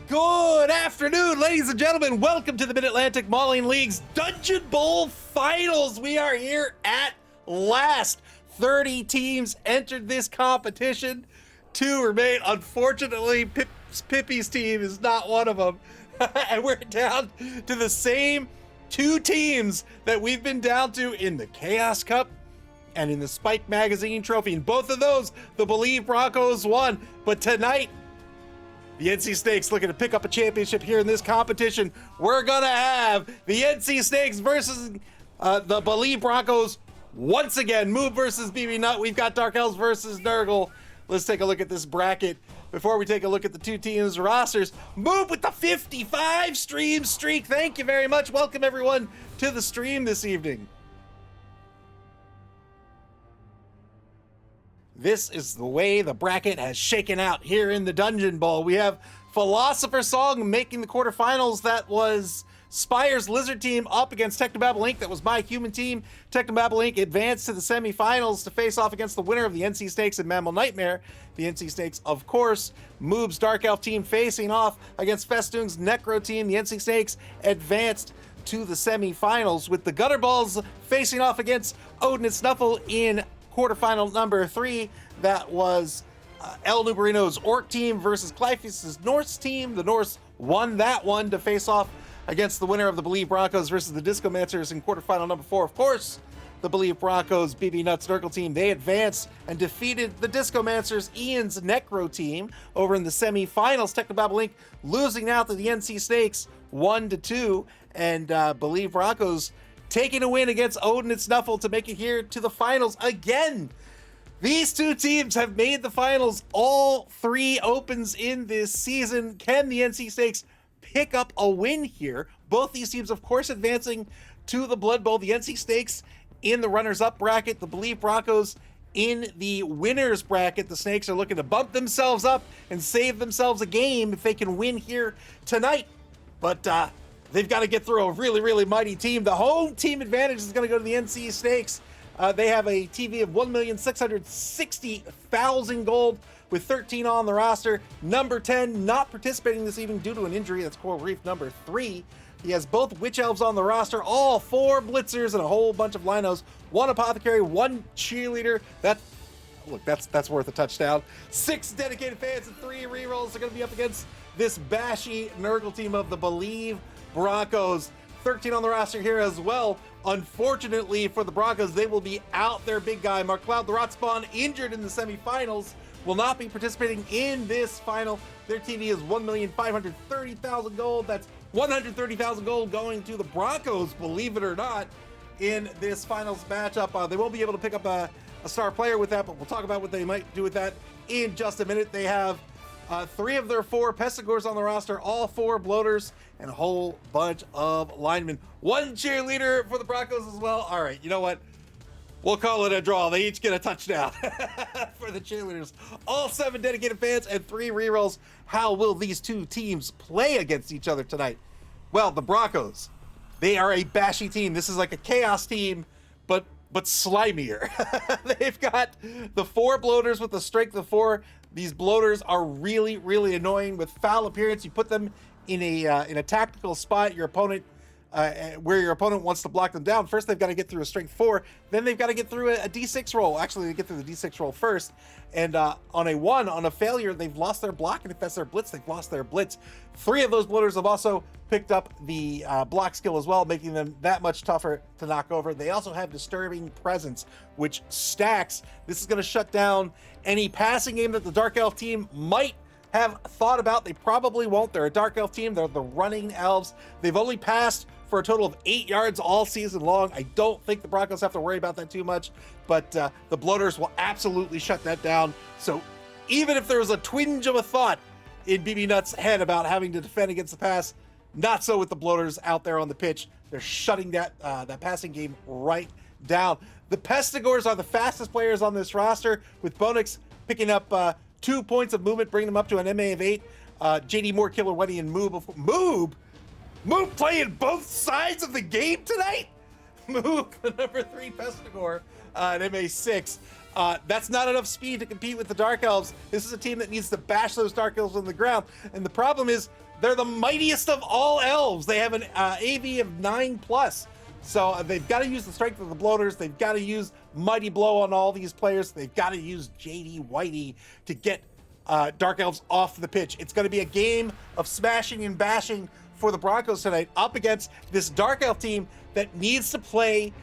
Good afternoon, ladies and gentlemen. Welcome to the Mid-Atlantic Mauling League's Dungeonbowl Finals. We are here at last. 30 teams entered this competition. 2 remain. Unfortunately, Pippi's team is not one of them. And we're down to the same 2 teams that we've been down to in the Chaos Cup and in the Spike Magazine Trophy. In both of those, the BoLieve Broncos won. But tonight, the NC Snakes looking to pick up a championship here in this competition. We're gonna have the NC Snakes versus the BoLieve Broncos once again. Moob versus BB Nut. We've got Dark Elves versus Nurgle. Let's take a look at this bracket. Before we take a look at the 2 teams' rosters, Moob with the 55 stream streak. Thank you very much. Welcome everyone to the stream this evening. This is the way the bracket has shaken out here in the Dungeonbowl. We have Philosopher's Song making the quarterfinals. That was Spire's Lizard team up against Technobabble Inc. That was my human team. Technobabble Inc. advanced to the semifinals to face off against the winner of the NC Snakes and MAML Nightmare. The NC Snakes, of course. Moob's Dark Elf team facing off against Festoon's Necro team. The NC Snakes advanced to the semifinals with the Gutterballs facing off against Odin and Snuffle in quarterfinal number 3. That was El Nubarino's Orc team versus Clyphus' Norse team. The Norse won that one to face off against the winner of the BoLieve Broncos versus the Discomancers in quarterfinal number 4. Of course, the BoLieve Broncos BB Nuts Nurgle team, they advanced and defeated the Discomancers Ian's Necro team over in the semifinals. Technobabble Inc. losing out to the NC Snakes 1-2, and BoLieve Broncos taking a win against Odin and Snuffle to make it here to the finals again. These 2 teams have made the finals all 3 opens in this season. Can the NC Snakes pick up a win here? Both these teams, of course, advancing to the Blood Bowl. The NC Snakes in the runners-up bracket, the BoLieve Broncos in the winners bracket. The Snakes are looking to bump themselves up and save themselves a game if they can win here tonight. But they've got to get through a really, really mighty team. The home team advantage is going to go to the NC Snakes. They have a TV of 1,660,000 gold with 13 on the roster. Number 10 not participating this evening due to an injury. That's Coral Reef number 3. He has both Witch Elves on the roster, all 4 Blitzers and a whole bunch of Linos. 1 Apothecary, 1 Cheerleader. That's worth a touchdown. 6 dedicated fans and 3 rerolls are going to be up against this bashy Nurgle team of the BoLieve Broncos. 13 on the roster here as well. Unfortunately for the Broncos, they will be out their big guy. Mark Cloud, the Rot Spawn, injured in the semifinals, will not be participating in this final. Their TV is 1,530,000 gold. That's 130,000 gold going to the Broncos, believe it or not, in this finals matchup. They won't be able to pick up a star player with that, but we'll talk about what they might do with that in just a minute. They have 3 of their 4 Pestigores on the roster, all 4 Bloaters, and a whole bunch of linemen. 1 cheerleader for the Broncos as well. All right, you know what? We'll call it a draw. They each get a touchdown for the cheerleaders. All 7 dedicated fans and 3 rerolls. How will these 2 teams play against each other tonight? Well, the Broncos, they are a bashy team. This is like a chaos team, but slimier. They've got the 4 Bloaters with the strength of 4. These Bloaters are really, really annoying with foul appearance. You put them in a tactical spot, your opponent, where your opponent wants to block them down. First, they've got to get through a strength 4. Then they've got to get through a D6 roll. Actually, they get through the D6 roll first. And on a 1, on a failure, they've lost their block. And if that's their blitz, they've lost their blitz. 3 of those Bloaters have also picked up the block skill as well, making them that much tougher to knock over. They also have Disturbing Presence, which stacks. This is going to shut down any passing game that the Dark Elf team might have thought about. They probably won't. They're a Dark Elf team. They're the running elves. They've only passed for a total of 8 yards all season long. I don't think the Broncos have to worry about that too much, but the Bloaters will absolutely shut that down. So even if there was a twinge of a thought in BB Nuts' head about having to defend against the pass, not so with the Bloaters out there on the pitch. They're shutting that passing game right down. The Pestigores are the fastest players on this roster, with Bonix picking up 2 points of movement, bringing them up to an MA of 8. JD Moore, Killer Wendy, and Moob playing both sides of the game tonight? Moob, the number 3 Pestigore, at MA 6. That's not enough speed to compete with the Dark Elves. This is a team that needs to bash those Dark Elves on the ground. And the problem is they're the mightiest of all elves. They have an AV of 9+. So they've got to use the strength of the bloaters. They've got to use Mighty Blow on all these players. They've got to use JD Whitey to get Dark Elves off the pitch. It's going to be a game of smashing and bashing for the Broncos tonight up against this Dark Elf team that needs to play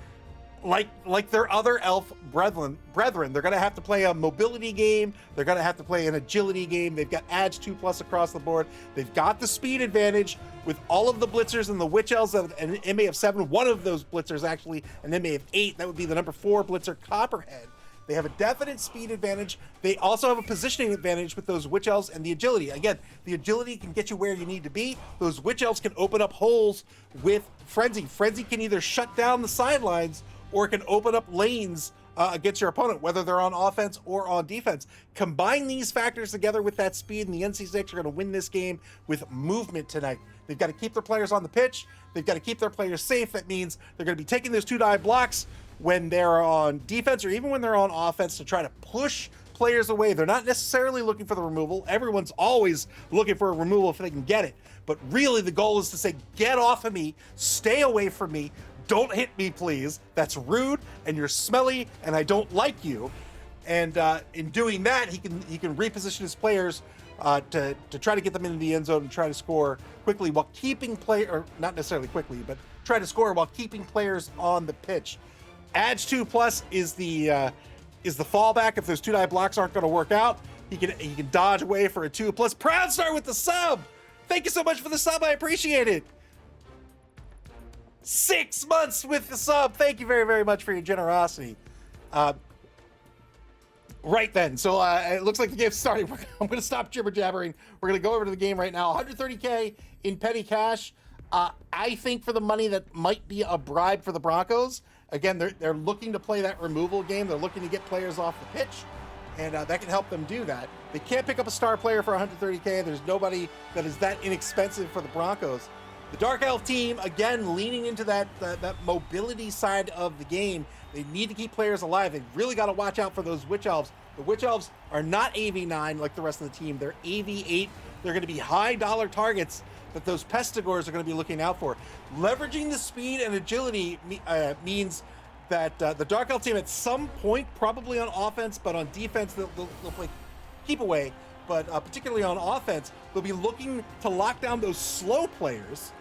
like their other elf brethren. They're going to have to play a mobility game. They're going to have to play an agility game. They've got Edge 2+ across the board. They've got the speed advantage with all of the blitzers and the witch elves and an MA of 7. One of those blitzers actually an MA of 8. That would be the number 4 blitzer Copperhead. They have a definite speed advantage. They also have a positioning advantage with those witch elves and the agility. Again, the agility can get you where you need to be. Those witch elves can open up holes with Frenzy. Frenzy can either shut down the sidelines or it can open up lanes against your opponent, whether they're on offense or on defense. Combine these factors together with that speed, and the NC6 are going to win this game with movement tonight. They've got to keep their players on the pitch. They've got to keep their players safe. That means they're going to be taking those 2-die blocks when they're on defense or even when they're on offense to try to push players away. They're not necessarily looking for the removal. Everyone's always looking for a removal if they can get it. But really the goal is to say, get off of me, stay away from me, don't hit me, please. That's rude, and you're smelly, and I don't like you. And in doing that, he can reposition his players to try to get them into the end zone and try to score quickly while keeping or not necessarily quickly, but try to score while keeping players on the pitch. Edge 2+ is the fallback if those 2-die blocks aren't going to work out. He can dodge away for a 2+. Proud Star with the sub. Thank you so much for the sub. I appreciate it. 6 months with the sub. Thank you very, very much for your generosity. Right then, so it looks like the game's starting. I'm going to stop jibber jabbering. We're going to go over to the game right now. 130K in petty cash. I think for the money that might be a bribe for the Broncos. Again, they're looking to play that removal game. They're looking to get players off the pitch, and that can help them do that. They can't pick up a star player for 130K. There's nobody that is that inexpensive for the Broncos. The Dark Elf team, again, leaning into that mobility side of the game. They need to keep players alive. They've really got to watch out for those Witch Elves. The Witch Elves are not AV9 like the rest of the team. They're AV8. They're going to be high-dollar targets that those Pestigores are going to be looking out for. Leveraging the speed and agility means that the Dark Elf team at some point, probably on offense, but on defense, they'll play keep away. But particularly on offense, they'll be looking to lock down those slow players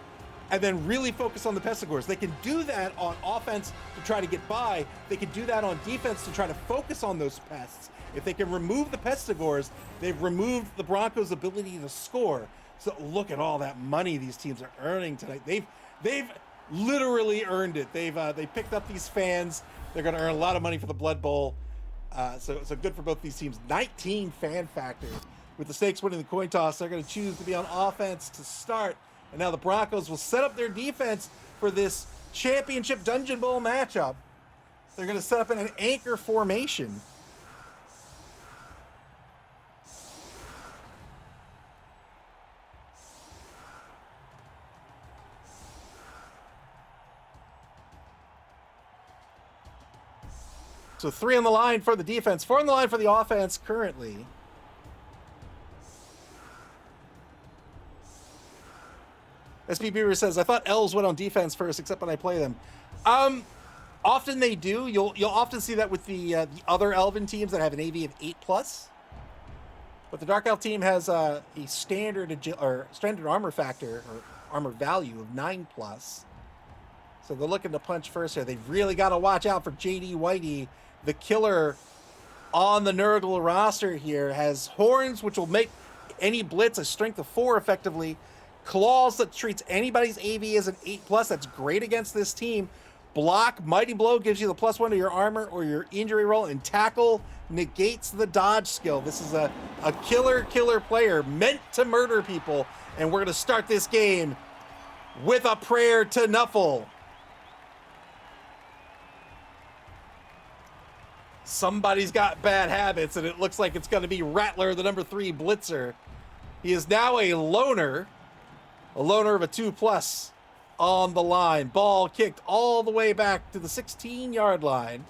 and then really focus on the Pestigores. They can do that on offense to try to get by. They can do that on defense to try to focus on those pests. If they can remove the Pestigores, they've removed the Broncos' ability to score. So look at all that money these teams are earning tonight. They've literally earned it. They picked up these fans. They're going to earn a lot of money for the Blood Bowl. So good for both these teams. 19 fan factor. With the Snakes winning the coin toss, they're going to choose to be on offense to start. And now the Broncos will set up their defense for this championship Dungeon Bowl matchup. They're going to set up in an anchor formation. So 3 on the line for the defense, 4 on the line for the offense currently. SB Beaver says, I thought elves went on defense first, except when I play them. Often they do. You'll often see that with the other elven teams that have an AV of 8+. But the Dark Elf team has a standard armor factor or armor value of 9+. So they're looking to punch first here. They've really got to watch out for JD Whitey, the killer on the Nurgle roster here. Has horns, which will make any blitz a strength of 4 effectively. Claws that treats anybody's AV as an 8+. That's great against this team. Block, Mighty Blow gives you the +1 to your armor or your injury roll, and Tackle negates the dodge skill. This is a killer player meant to murder people, and we're going to start this game with a prayer to Nuffle. Somebody's got bad habits, and it looks like it's going to be Rattler, the number 3 blitzer. He is now a loner of a 2+ on the line. Ball kicked all the way back to the 16-yard line.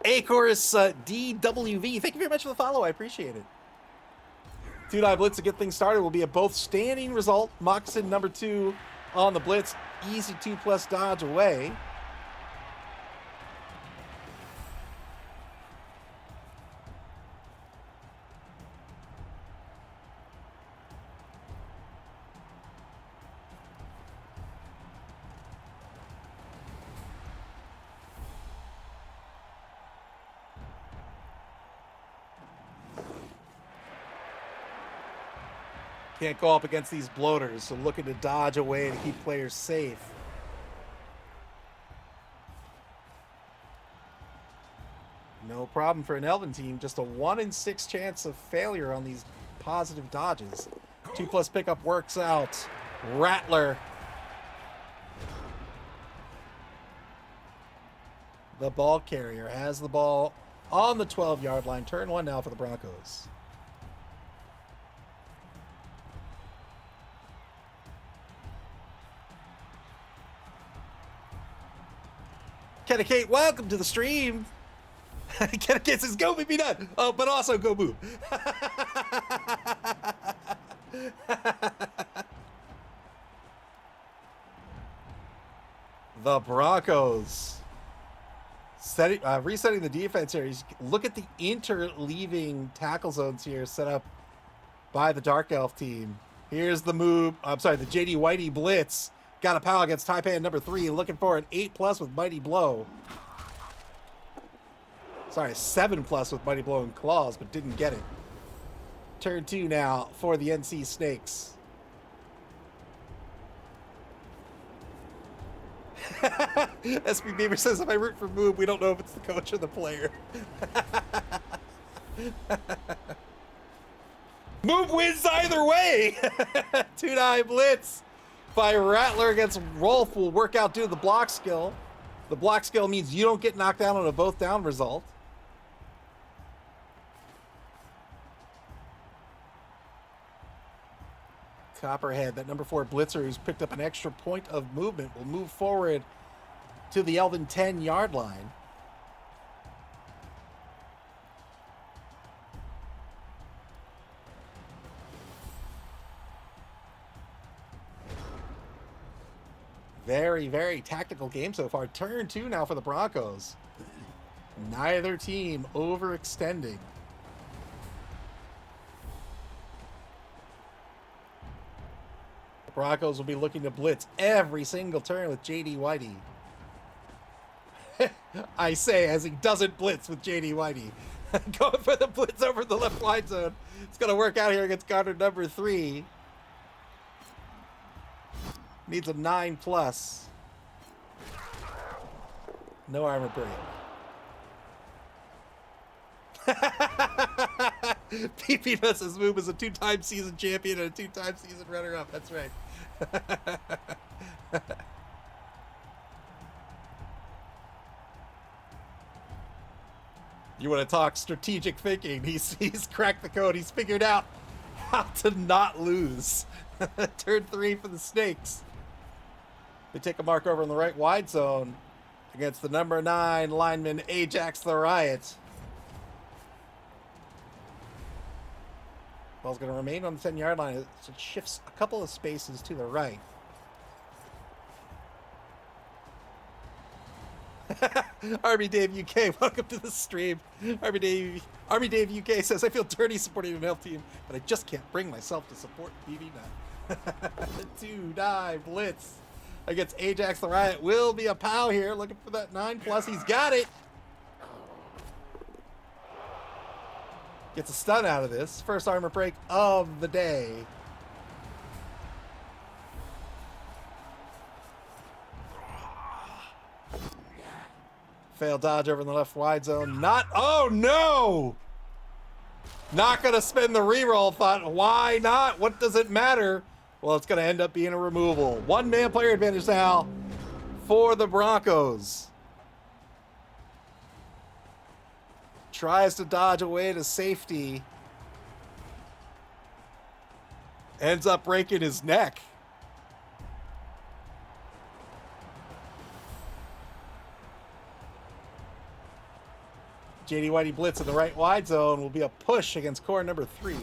Acorus DWV, thank you very much for the follow. I appreciate it. 2-9 blitz to get things started will be a both standing result. Moccasin number 2 on the blitz. Easy 2+ dodge away. Can't go up against these bloaters, so looking to dodge away to keep players safe. No problem for an Elven team, just a 1 in 6 chance of failure on these positive dodges. 2+ pickup works out. Rattler. The ball carrier has the ball on the 12-yard line. Turn 1 now for the Broncos. Kenna Kate, welcome to the stream. Kenna Kate says, go be done. Oh, but also go move. The Broncos. Resetting the defense here. Look at the interleaving tackle zones here set up by the Dark Elf team. Here's the move. I'm sorry, the JD Whitey blitz. Got a pal against Taipan number 3, looking for an 8+ with Mighty Blow. Sorry, 7+ with Mighty Blow and Claws, but didn't get it. Turn 2 now for the NC Snakes. SB Beaver says, if I root for Moob, we don't know if it's the coach or the player. Moob wins either way. 2-9 blitz by Rattler against Rolf will work out due to the block skill. The block skill means you don't get knocked down on a both down result. Copperhead, that number 4 blitzer who's picked up an extra point of movement, will move forward to the Elven 10-yard line. Very, very tactical game so far. Turn 2 now for the Broncos. Neither team overextending. The Broncos will be looking to blitz every single turn with JD Whitey. I say as he doesn't blitz with JD Whitey. Going for the blitz over the left wide zone. It's going to work out here against Goddard number 3. Needs a 9+. No armor break. PP Nuts' Move is a 2-time season champion and a 2-time season runner-up. That's right. You want to talk strategic thinking? He's cracked the code. He's figured out how to not lose. Turn 3 for the Snakes. They take a mark over in the right wide zone against the number 9 lineman Ajax the Riot. Ball's going to remain on the 10-yard line. It shifts a couple of spaces to the right. Army Dave UK, welcome to the stream. Army Dave UK says, I feel dirty supporting an elf team, but I just can't bring myself to support BB9. 2-9 blitz against Ajax the Riot. Will be a POW here, looking for that 9+. He's got it. Gets a stun out of this. First armor break of the day. Failed dodge over in the left wide zone. Not, oh no! Not gonna spend the reroll. Thought, why not? What does it matter? Well, it's gonna end up being a removal. 1-man player advantage now for the Broncos. Tries to dodge away to safety. Ends up breaking his neck. JD Whitey blitz in the right wide zone will be a push against core number 3.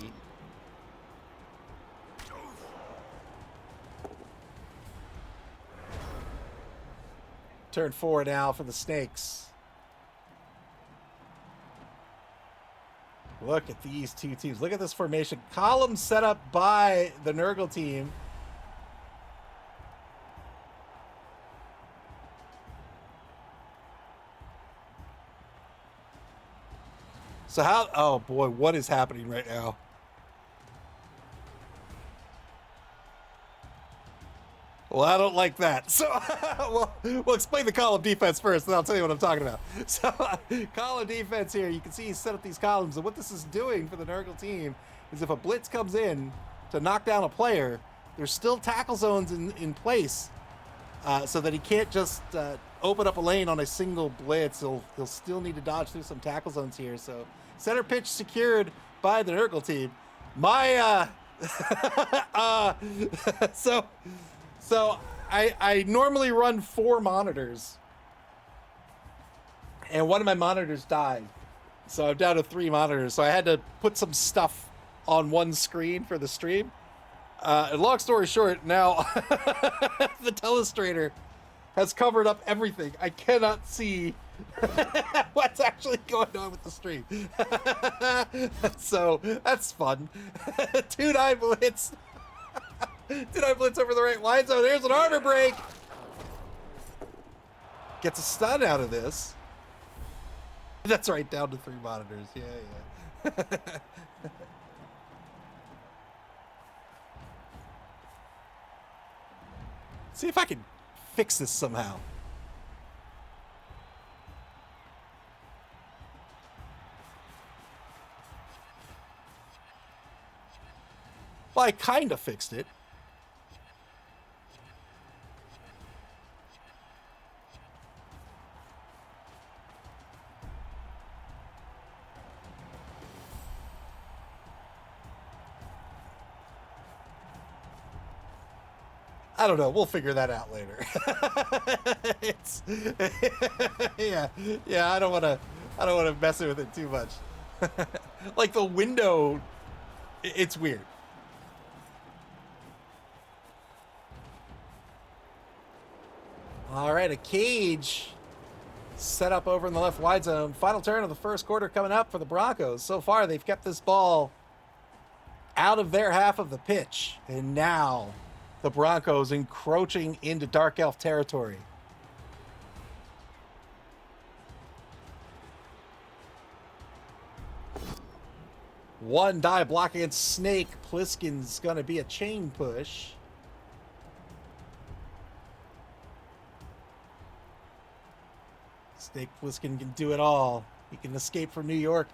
Turn 4 now for the Snakes. Look at these two teams. Look at this formation. Column set up by the Nurgle team. So how... Oh, boy. What is happening right now? Well, I don't like that. So we'll explain the column defense first, and I'll tell you what I'm talking about. So column defense here, you can see he set up these columns, and what this is doing for the Nurgle team is if a blitz comes in to knock down a player, there's still tackle zones in place so that he can't just open up a lane on a single blitz. He'll still need to dodge through some tackle zones here. So center pitch secured by the Nurgle team. My So I normally run 4 monitors, and one of my monitors died. So I'm down to 3 monitors. So I had to put some stuff on one screen for the stream. And long story short, now the telestrator has covered up everything. I cannot see what's actually going on with the stream. So that's fun. 2-9 blitz. Did I blitz over the right line zone? There's an armor break. Gets a stun out of this. That's right, down to 3 monitors. Yeah. See if I can fix this somehow. Well, I kind of fixed it. I don't know. We'll figure that out later. It's yeah. I don't want to mess with it too much. Like the window, it's weird. All right, a cage set up over in the left wide zone. Final turn of the first quarter coming up for the Broncos. So far, they've kept this ball out of their half of the pitch, and now the Broncos encroaching into Dark Elf territory. One die block against Snake. Pliskin's going to be a chain push. Snake Pliskin can do it all. He can escape from New York.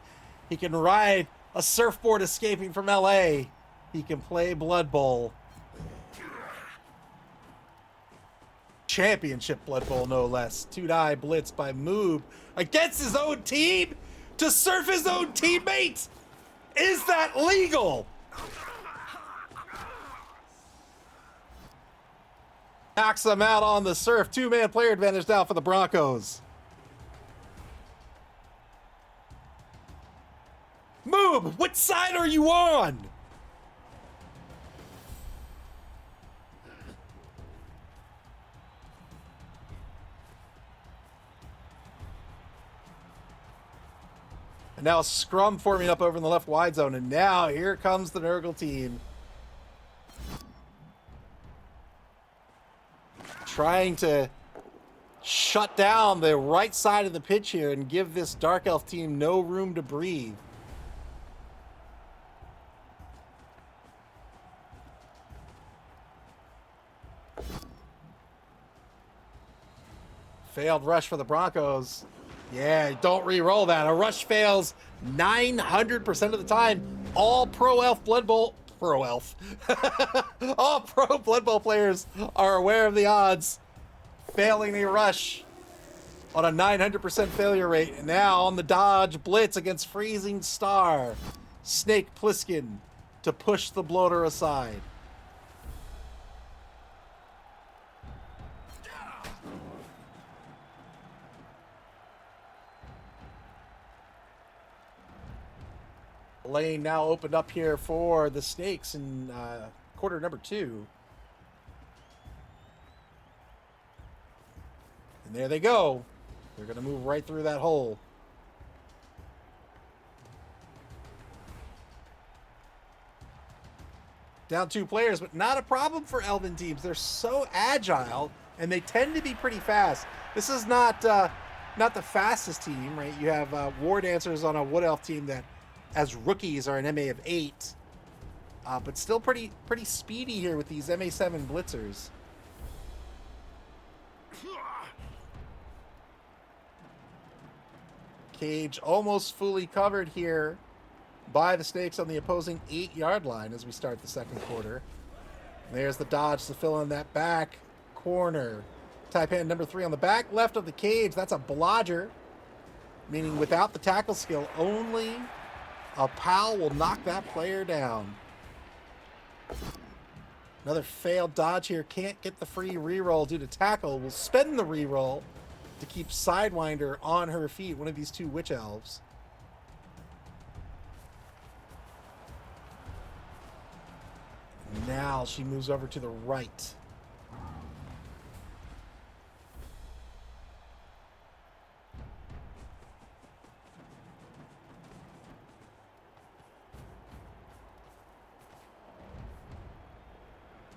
He can ride a surfboard escaping from LA. He can play Blood Bowl. Championship Blood Bowl, no less. 2-die blitz by Moob against his own team to surf his own teammate. Is that legal? Knocks him out on the surf. 2-man player advantage now for the Broncos. Moob, what side are you on? And now a scrum forming up over in the left wide zone. And now here comes the Nurgle team. Trying to shut down the right side of the pitch here and give this Dark Elf team no room to breathe. Failed rush for the Broncos. Yeah, don't re-roll that. A rush fails 900% of the time. All Pro Elf Blood Bowl... Pro Elf. All Pro Blood Bowl players are aware of the odds. Failing a rush on a 900% failure rate. And now on the dodge blitz against Freezing Star. Snake Pliskin to push the bloater aside. Lane now opened up here for the Snakes in quarter number 2. And there they go. They're going to move right through that hole. Down 2 players, but not a problem for Elven teams. They're so agile, and they tend to be pretty fast. This is not the fastest team, right? You have War Dancers on a Wood Elf team that, as rookies, are an MA of 8. But still pretty speedy here with these MA7 Blitzers. Cage almost fully covered here by the Snakes on the opposing 8-yard line as we start the second quarter. There's the dodge to fill in that back corner. Taipan number 3 on the back left of the cage. That's a blodger, meaning without the tackle skill, only a PAL will knock that player down. Another failed dodge here. Can't get the free reroll due to tackle. Will spend the reroll to keep Sidewinder on her feet, one of these 2 Witch Elves. Now she moves over to the right.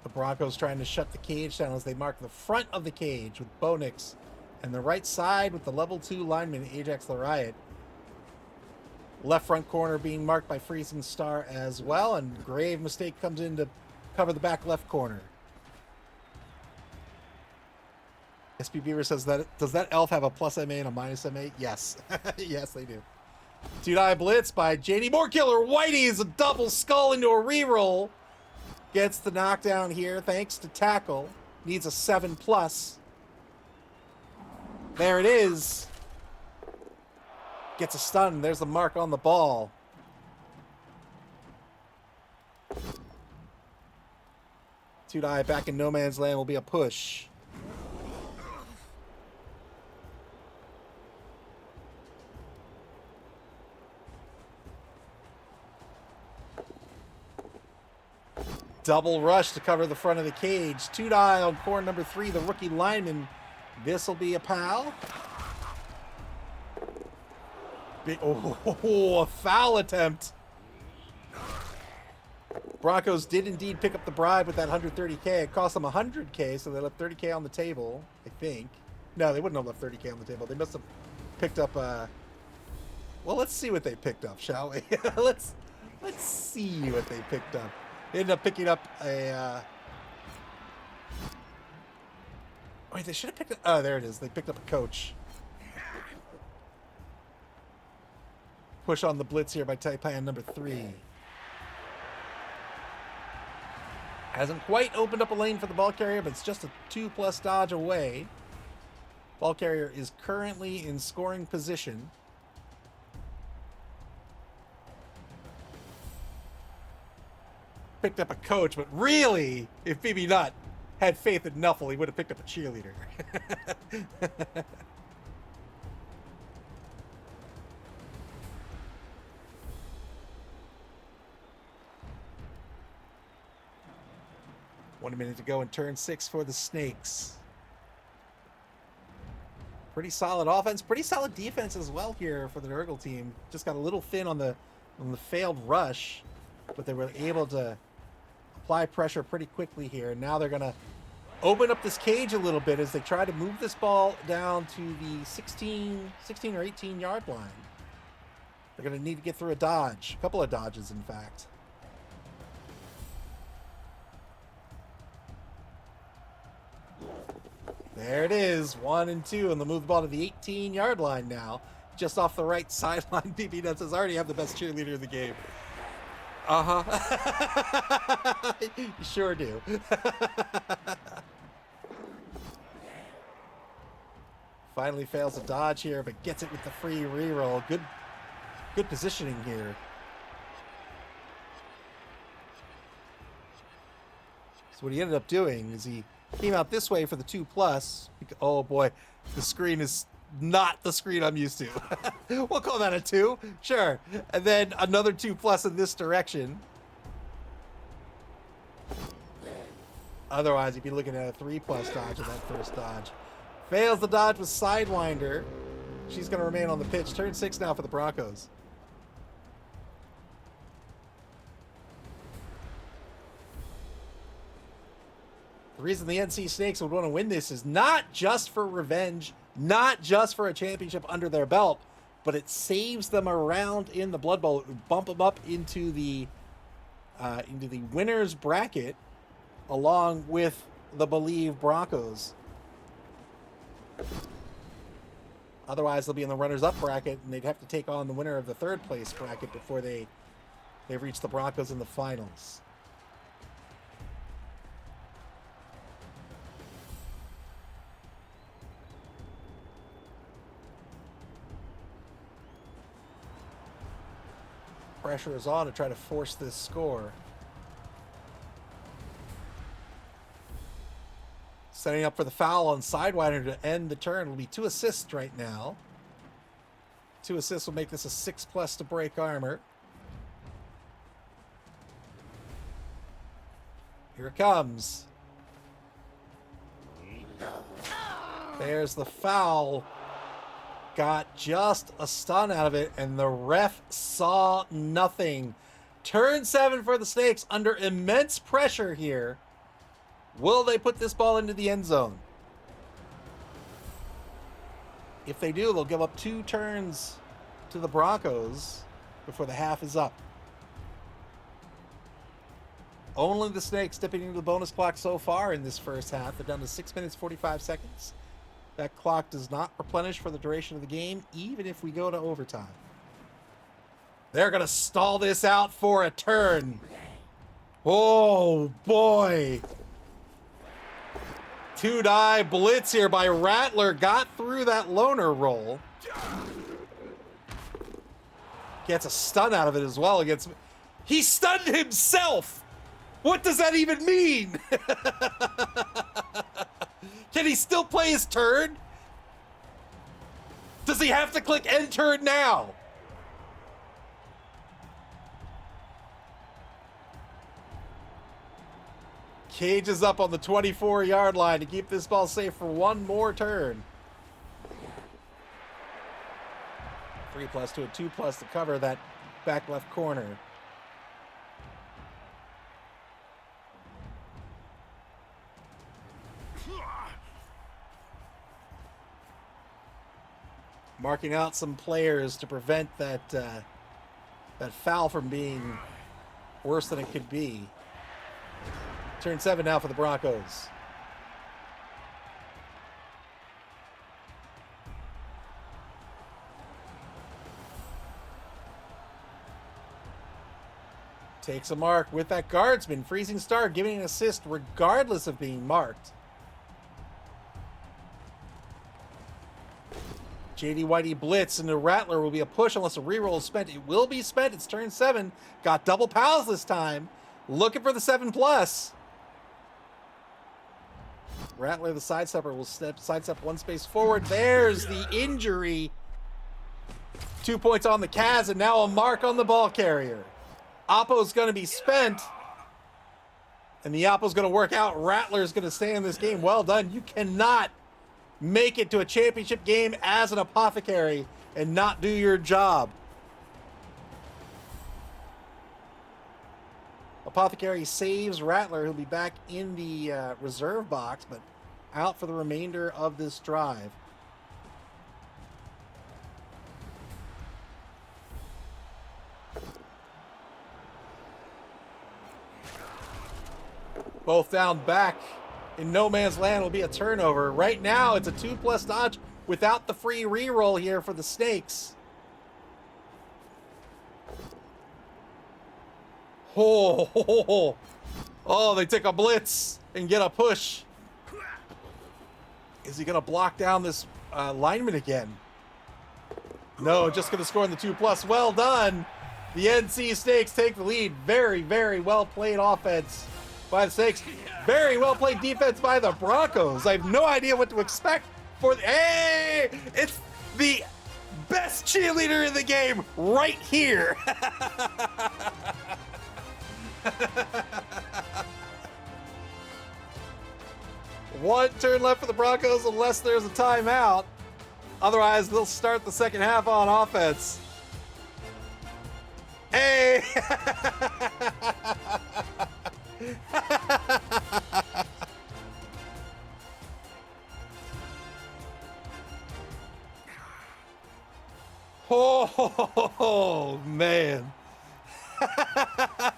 The Broncos trying to shut the cage down as they mark the front of the cage with Bonix, and the right side with the level 2 lineman Ajax the Riot. Left front corner being marked by Freezing Star as well, and grave mistake comes in to cover the back left corner. SP Beaver says that, does that elf have a plus MA and a minus MA? Yes. Yes, they do. 2-die blitz by JD Morekiller. Whitey's a double skull into a reroll. Gets the knockdown here thanks to tackle. Needs a 7+. There it is. Gets a stun. There's the mark on the ball. Two-die back in no man's land will be a push. Double rush to cover the front of the cage. Two-die on core number 3, the rookie lineman. This will be a PAL. A foul attempt. Broncos did indeed pick up the bribe with that 130K. It cost them 100K, so they left 30K on the table, I think. No, they wouldn't have left 30K on the table. They must have picked up well, let's see what they picked up, shall we? let's see what they picked up. They ended up picking up a wait, they should have picked up, oh, there it is. They picked up a coach. Push on the blitz here by Taipan number 3. Hasn't quite opened up a lane for the ball carrier, but it's just a 2+ dodge away. Ball carrier is currently in scoring position. Picked up a coach, but really, if BB Nut had faith in Nuffle, he would have picked up a cheerleader. One minute to go in turn 6 for the Snakes. Pretty solid offense, pretty solid defense as well here for the Nurgle team. Just got a little thin on the failed rush, but they were able to apply pressure pretty quickly here. Now they're going to open up this cage a little bit as they try to move this ball down to the 16 or 18 yard line. They're going to need to get through a dodge, a couple of dodges in fact. There it is, 1 and 2, and they'll move the ball to the 18-yard line now. Just off the right sideline, BB Nut says, I already have the best cheerleader in the game. Uh-huh. You sure do. Finally fails a dodge here, but gets it with the free reroll. Good positioning here. So what he ended up doing is he came out this way for the 2+. Oh boy, the screen is not the screen I'm used to. We'll call that a 2. Sure. And then another 2+ in this direction. Otherwise, you'd be looking at a 3+ dodge in that first dodge. Fails the dodge with Sidewinder. She's going to remain on the pitch. Turn 6 now for the Broncos. The reason the NC Snakes would want to win this is not just for revenge, not just for a championship under their belt, but it saves them around in the Blood Bowl. It would bump them up into the winners bracket along with the BoLieve Broncos. Otherwise, they'll be in the runners-up bracket, and they'd have to take on the winner of the 3rd place bracket before they reach the Broncos in the finals. Pressure is on to try to force this score. Setting up for the foul on Sidewinder to end the turn. It'll be 2 assists right now. 2 assists will make this a 6+ to break armor. Here it comes. There's the foul. Got just a stun out of it, and the ref saw nothing. Turn 7 for the Snakes under immense pressure here. Will they put this ball into the end zone? If they do, they'll give up 2 turns to the Broncos before the half is up. Only the Snakes dipping into the bonus clock so far in this first half. They're down to 6 minutes, 45 seconds. That clock does not replenish for the duration of the game, even if we go to overtime. They're going to stall this out for a turn. Oh, boy. 2-die blitz here by Rattler. Got through that loner roll. Gets a stun out of it as well against... He stunned himself! What does that even mean? Can he still play his turn? Does he have to click end turn now? Cage is up on the 24-yard line to keep this ball safe for one more turn. 3+ to a 2+ to cover that back left corner. Marking out some players to prevent that foul from being worse than it could be. Turn 7 now for the Broncos. Takes a mark with that guardsman. Freezing Star giving an assist regardless of being marked. JD Whitey blitz, and the Rattler will be a push unless a reroll is spent. It will be spent. It's turn 7. Got double pals this time. Looking for the 7+. Rattler, the sidestepper, will sidestep 1 space forward. There's the injury. 2 points on the Cavs, and now a mark on the ball carrier. Oppo's going to be spent, and the Oppo's going to work out. Rattler's going to stay in this game. Well done. You cannot make it to a championship game as an apothecary and not do your job. Apothecary saves Rattler, who'll be back in the reserve box, but out for the remainder of this drive. Both down back in no man's land will be a turnover. Right now, it's a 2+ dodge without the free reroll here for the Snakes. Oh, they take a blitz and get a push. Is he going to block down this lineman again? No, just going to score in the 2+. Well done. The NC Snakes take the lead. Very, very well played offense by the Snakes. Very well played defense by the Broncos. I have no idea what to expect Hey, it's the best cheerleader in the game right here. One turn left for the Broncos unless there's a timeout. Otherwise, they'll start the second half on offense. Hey! Oh, man.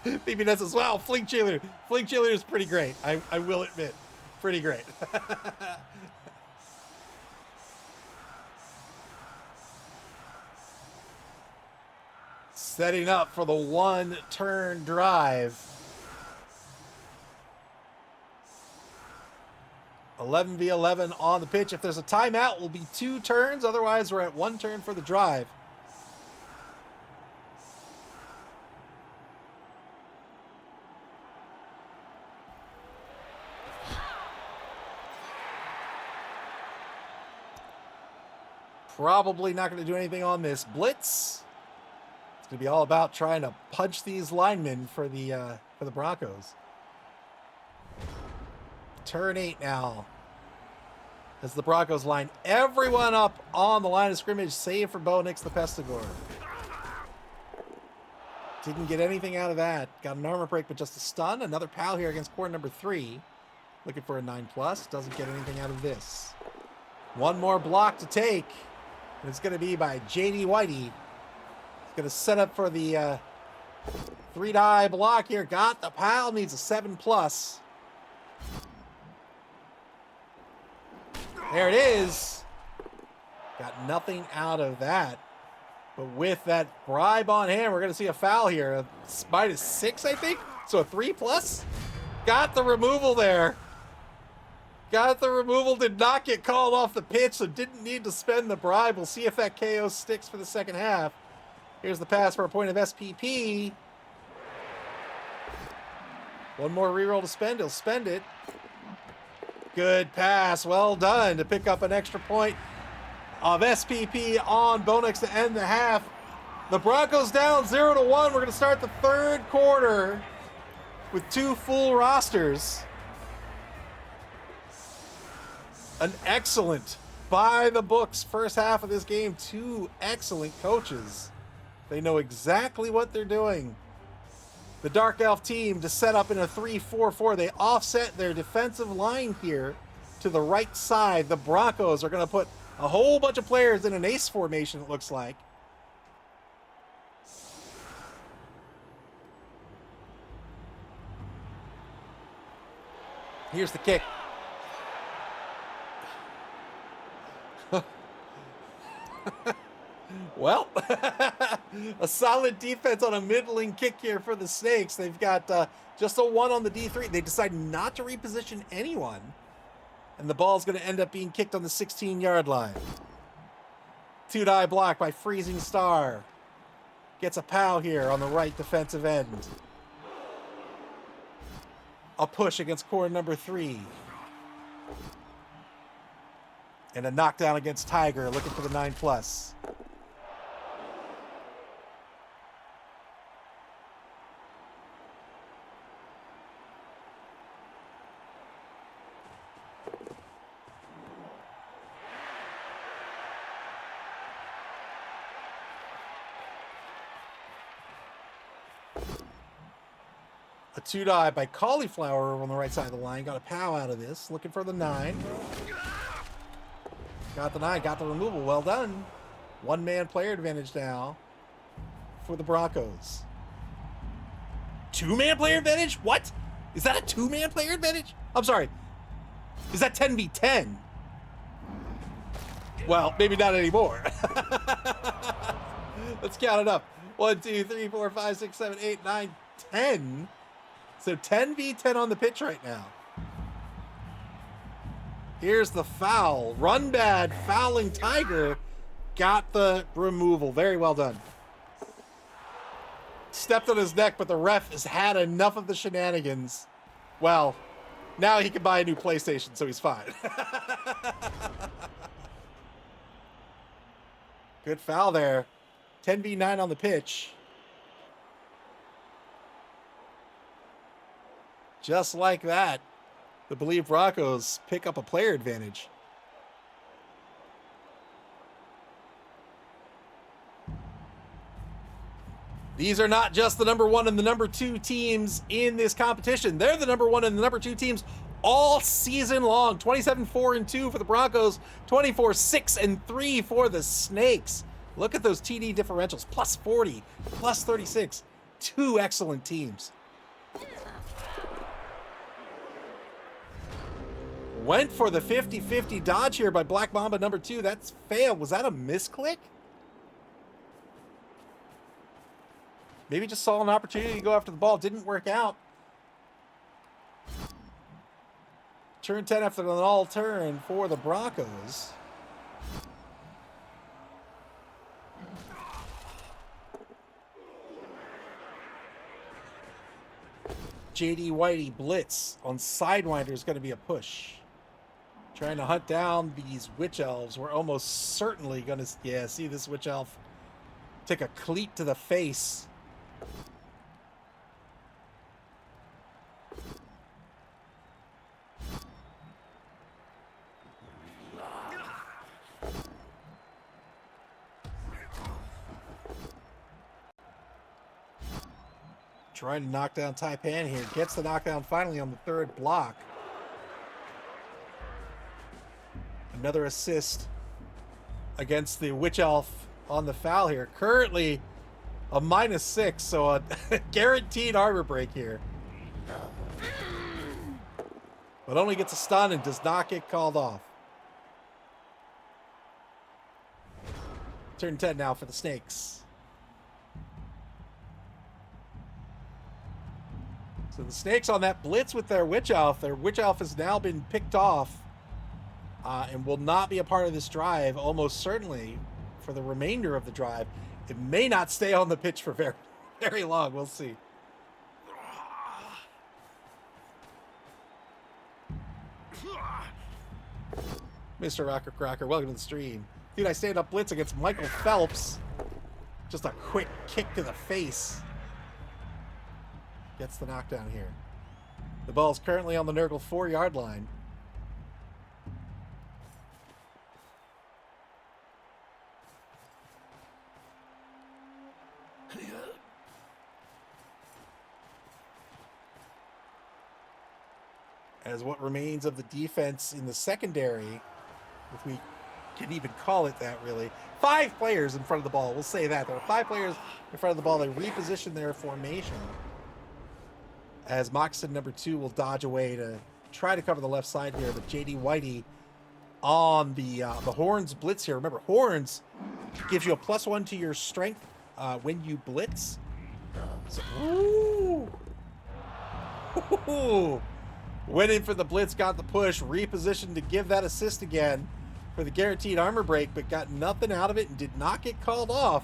BB as well. Fling cheerleader. Fling cheerleader is pretty great. I will admit. Pretty great. Setting up for the one-turn drive. 11v11 on the pitch. If there's a timeout, it will be 2 turns. Otherwise, we're at 1 turn for the drive. Probably not going to do anything on this blitz. It's going to be all about trying to punch these linemen for the Broncos. Turn 8 now. As the Broncos line everyone up on the line of scrimmage, save for BoNix the Pestigore. Didn't get anything out of that. Got an armor break, but just a stun. Another pal here against core number 3. Looking for a 9+. Doesn't get anything out of this. One more block to take. And it's going to be by J.D. Whitey. He's going to set up for the 3-die block here. Got the pal. Needs a 7+. There it is. Got nothing out of that. But with that bribe on hand, we're going to see a foul here. A -6, I think. So a 3+. Got the removal there. Got the removal, did not get called off the pitch, so didn't need to spend the bribe. We'll see if that KO sticks for the second half. Here's the pass for a point of SPP. One more reroll to spend, he'll spend it. Good pass, well done to pick up an extra point of SPP on BoNix to end the half. The Broncos down 0-1. We're going to start the third quarter with 2 full rosters. An excellent, by-the-books first half of this game. 2 excellent coaches. They know exactly what they're doing. The Dark Elf team to set up in a 3-4-4. They offset their defensive line here to the right side. The Broncos are going to put a whole bunch of players in an ace formation, it looks like. Here's the kick. Well, a solid defense on a middling kick here for the Snakes. They've got just a 1 on the D3. They decide not to reposition anyone. And the ball's going to end up being kicked on the 16-yard line. 2-die block by Freezing Star. Gets a pow here on the right defensive end. A push against core number 3. And a knockdown against Tiger, looking for the 9+. A 2-die by Cauliflower on the right side of the line. Got a pow out of this. Looking for the 9. Got the 9. Got the removal. Well done. 1-man player advantage now for the Broncos. 2-man player advantage? What? Is that a 2-man player advantage? I'm sorry. Is that 10v10? Well, maybe not anymore. Let's count it up. 1, 2, 3, 4, 5, 6, 7, 8, 9, 10. So 10v10 on the pitch right now. Here's the foul. Run bad, fouling Tiger. Got the removal. Very well done. Stepped on his neck, but the ref has had enough of the shenanigans. Well, now he can buy a new PlayStation, so he's fine. Good foul there. 10v9 on the pitch. Just like that, the BoLieve Broncos pick up a player advantage. These are not just the number 1 and the number 2 teams in this competition. They're the number 1 and the number 2 teams all season long. 27-4-2 for the Broncos, 24-6-3 for the Snakes. Look at those TD differentials, plus 40, plus 36. 2 excellent teams. Went for the 50-50 dodge here by Black Mamba number 2. That's failed. Was that a misclick? Maybe just saw an opportunity to go after the ball. Didn't work out. Turn 10 after an all turn for the Broncos. JD Whitey blitz on Sidewinder is going to be a push. Trying to hunt down these Witch Elves. We're almost certainly going to, see this Witch Elf take a cleat to the face. Trying to knock down Taipan here. Gets the knockdown finally on the 3rd block. Another assist against the Witch Elf on the foul here. Currently a -6, so a guaranteed armor break here. But only gets a stun and does not get called off. Turn 10 now for the Snakes. So the Snakes on that blitz with their Witch Elf. Their Witch Elf has now been picked off and will not be a part of this drive, almost certainly for the remainder of the drive. It may not stay on the pitch for very, very long. We'll see. Mr. Rocker Crocker, welcome to the stream. Dude, I stand up blitz against Michael Phelps. Just a quick kick to the face. Gets the knockdown here. The ball's currently on the Nurgle 4-yard line. As what remains of the defense in the secondary, if we can even call it that, really. 5 players in front of the ball. We'll say that. There are 5 players in front of the ball. They reposition their formation. As Moccasin number 2 will dodge away to try to cover the left side here. But JD Whitey on the Horns blitz here. Remember, Horns gives you a +1 to your strength when you blitz. So, ooh. Went in for the blitz, got the push, repositioned to give that assist again for the guaranteed armor break, but got nothing out of it and did not get called off.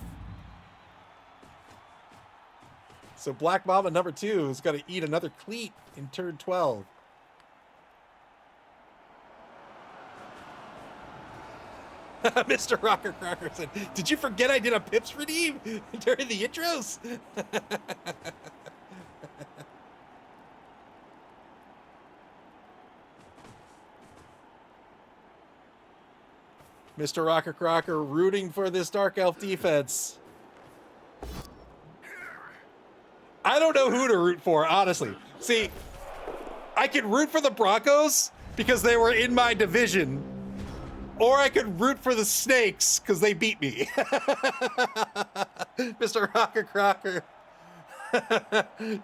So Black Mamba number 2 is going to eat another cleat in turn 12. Mr. Rocker Crocker said, "Did you forget I did a Pips redeem during the intros?" Mr. Rocker Crocker rooting for this Dark Elf defense. I don't know who to root for, honestly. See, I could root for the Broncos because they were in my division, or I could root for the Snakes because they beat me. Mr. Rocker Crocker.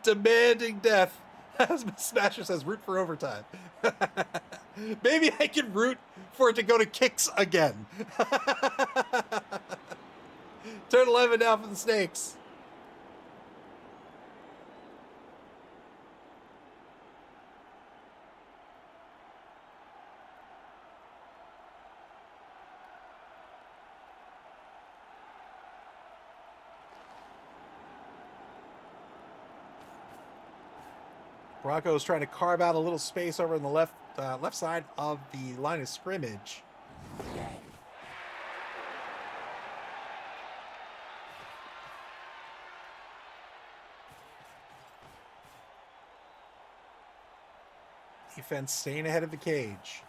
Demanding death. As Smasher says, root for overtime. Maybe I could root for it to go to kicks again. Turn 11 now for the Snakes. Broncos trying to carve out a little space over in the left side of the line of scrimmage. Defense staying ahead of the cage.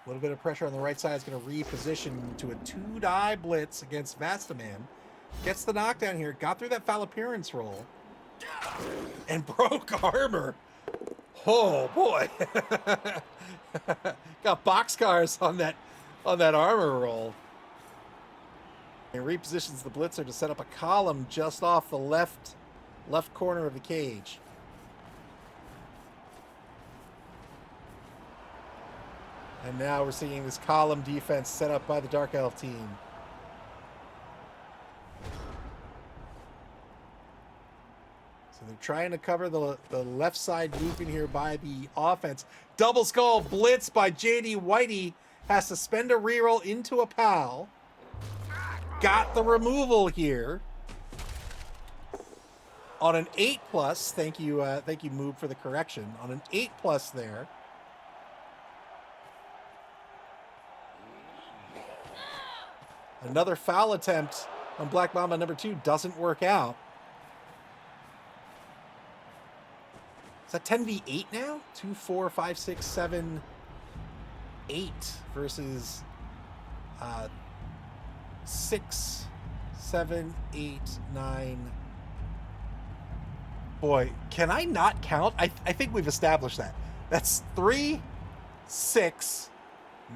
A little bit of pressure on the right side is going to reposition to a 2-die blitz against Vastaman. Gets the knockdown here. Got through that foul appearance roll. And broke armor. Oh, boy. Got boxcars on that armor roll. And repositions the blitzer to set up a column just off the left corner of the cage. And now we're seeing this column defense set up by the Dark Elf team. So they're trying to cover the left side looping here by the offense. Double skull blitz by JD Whitey. Has to spend a reroll into a pal. Got the removal here. On an 8+, thank you Moob for the correction. On an 8+ there. Another foul attempt on Black Mamba number 2 doesn't work out. Is that 10v8 now? 2, 4, 5, 6, 7, 8 versus 6, 7, 8, 9. Boy, can I not count? I think we've established that. That's 3, 6,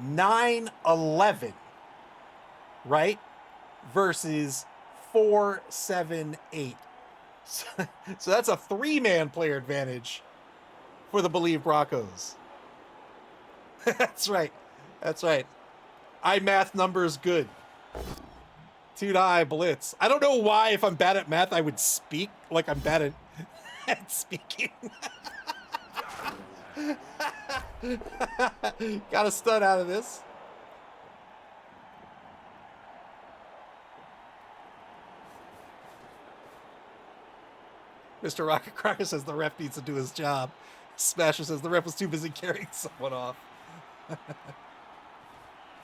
9, 11. Right? Versus 4, 7, 8. So that's a 3-man player advantage for the BoLieve Broncos. That's right. That's right. Math numbers good. 2-die blitz. I don't know why, if I'm bad at math, I would speak like I'm bad at speaking. Got a stud out of this. Mr. Rocket Cracker says the ref needs to do his job. Smasher says the ref was too busy carrying someone off.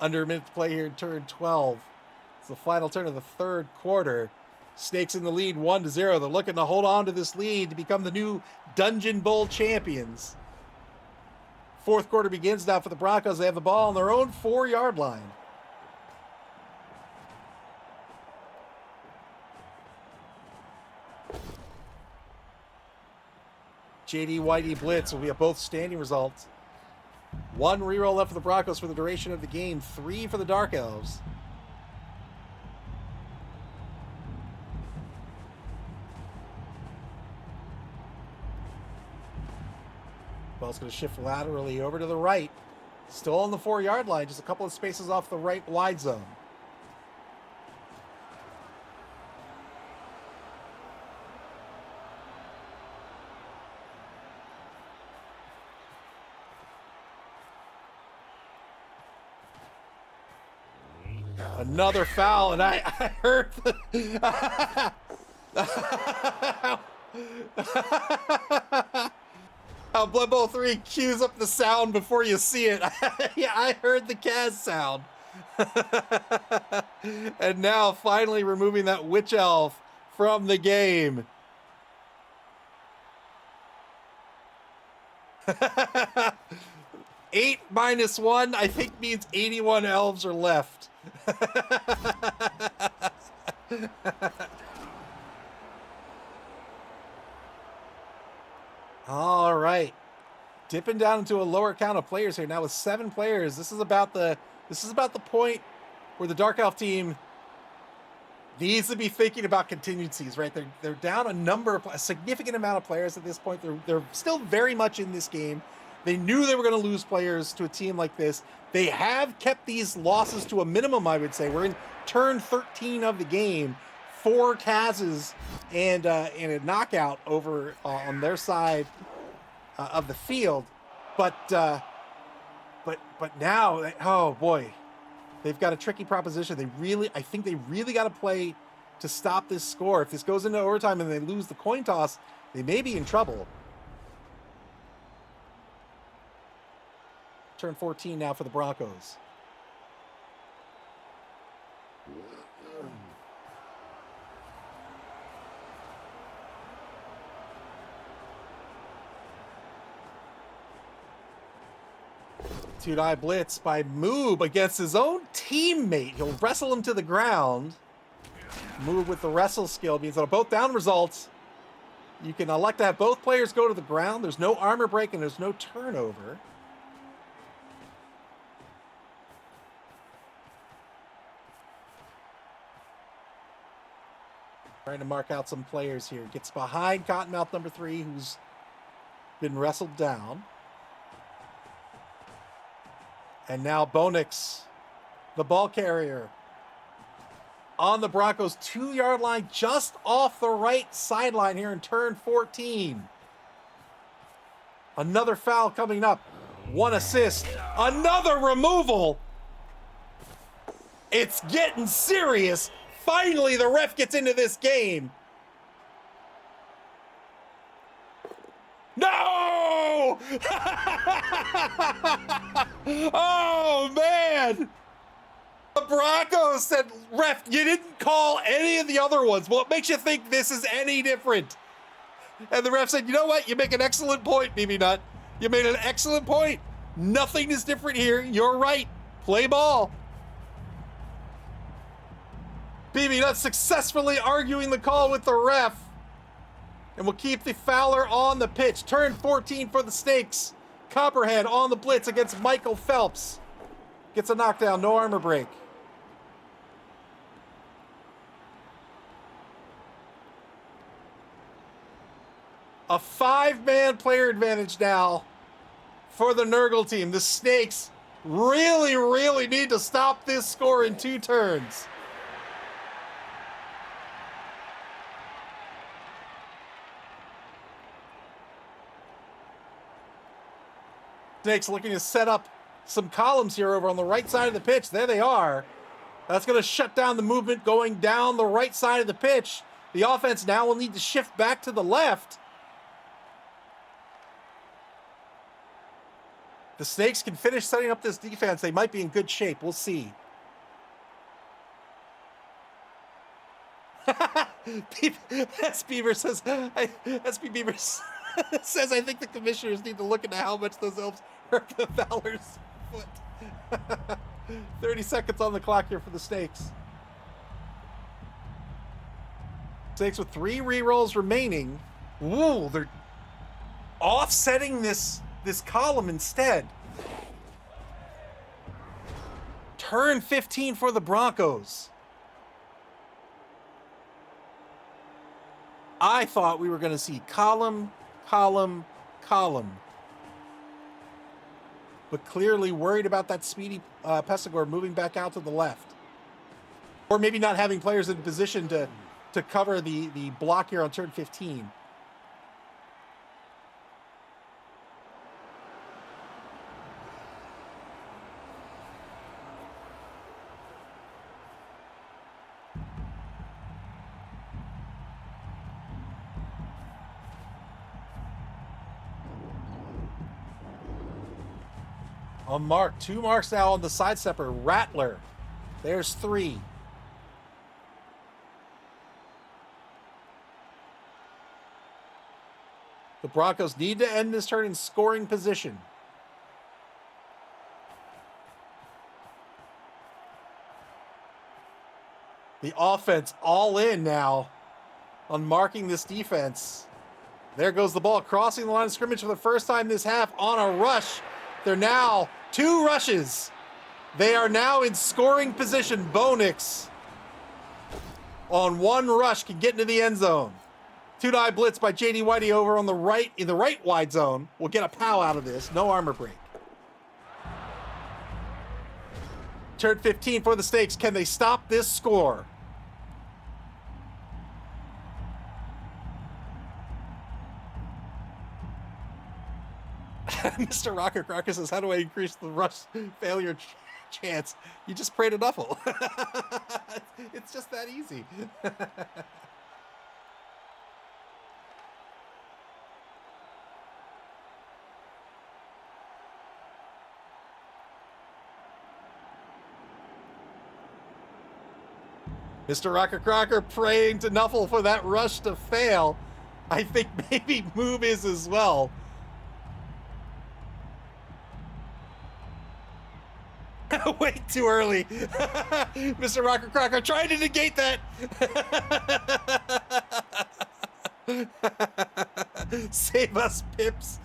Under a minute to play here in turn 12. It's the final turn of the third quarter. Snakes in the lead 1-0. They're looking to hold on to this lead to become the new Dungeonbowl champions. Fourth quarter begins now for the Broncos. They have the ball on their own 4-yard line. JD Whitey blitz will be a both standing results. 1 reroll left for the Broncos for the duration of the game. 3 for the Dark Elves. Ball's going to shift laterally over to the right. Still on the 4-yard line, just a couple of spaces off the right wide zone. Another foul, and I heard how Blood Bowl 3 cues up the sound before you see it. Yeah, I heard the Kaz sound. And now finally removing that Witch Elf from the game. Eight minus 1, I think, means 81 elves are left. All right, dipping down into a lower count of players here now with 7 players. This is about the point where the Dark Elf team needs to be thinking about contingencies, right? They're down a significant amount of players at this point. They're still very much in this game. They knew they were going to lose players to a team like this. They have kept these losses to a minimum, I would say. We're in turn 13 of the game. 4 Kaz's and a knockout over on their side of the field. But now, oh boy, they've got a tricky proposition. I think they really got to play to stop this score. If this goes into overtime and they lose the coin toss, they may be in trouble. Turn 14 now for the Broncos. Two-die blitz by Moob against his own teammate. He'll wrestle him to the ground. Moob with the wrestle skill means on both down results, you can elect to have both players go to the ground. There's no armor break and there's no turnover. Trying to mark out some players here. Gets behind Cottonmouth number 3, who's been wrestled down. And now Bonix, the ball carrier, on the Broncos 2-yard line, just off the right sideline here in turn 14. Another foul coming up. 1 assist. Another removal. It's getting serious. Finally, the ref gets into this game. No! Oh, man! The Broncos said, ref, you didn't call any of the other ones. What makes you think this is any different? And the ref said, you know what? You make an excellent point, BB Nut. You made an excellent point. Nothing is different here. You're right. Play ball. BB Nut successfully arguing the call with the ref. And will keep the fouler on the pitch. Turn 14 for the Snakes. Copperhead on the blitz against Michael Phelps. Gets a knockdown, no armor break. A 5-man player advantage now for the Nurgle team. The Snakes really, really need to stop this score in 2 turns. Snakes looking to set up some columns here over on the right side of the pitch. There they are. That's going to shut down the movement going down the right side of the pitch. The offense now will need to shift back to the left. The Snakes can finish setting up this defense. They might be in good shape. We'll see. S. Beaver says, SB Beaver says, I think the commissioners need to look into how much those elves hurt the Fowler's foot. 30 seconds on the clock here for the Snakes. Snakes with 3 rerolls remaining. Ooh, they're offsetting this column instead. Turn 15 for the Broncos. I thought we were going to see column, column, column. But clearly worried about that speedy Pessigor moving back out to the left. Or maybe not having players in position to cover the block here on turn 15. On mark, 2 marks now on the sidestepper. Rattler. There's 3. The Broncos need to end this turn in scoring position. The offense all in now on marking this defense. There goes the ball crossing the line of scrimmage for the first time this half on a rush. They're now 2 rushes. They are now in scoring position. Bonix on 1 rush can get into the end zone. 2-die blitz by JD Whitey over on the right, in the right wide zone. We'll get a pow out of this. No armor break. Turn 15 for the Snakes. Can they stop this score? Mr. Rocker Crocker says, how do I increase the rush failure chance? You just pray to Nuffle. It's just that easy. Mr. Rocker Crocker praying to Nuffle for that rush to fail. I think maybe Moob is as well. Way too early. Mr. Rocker Crocker trying to negate that. Save us, Pips.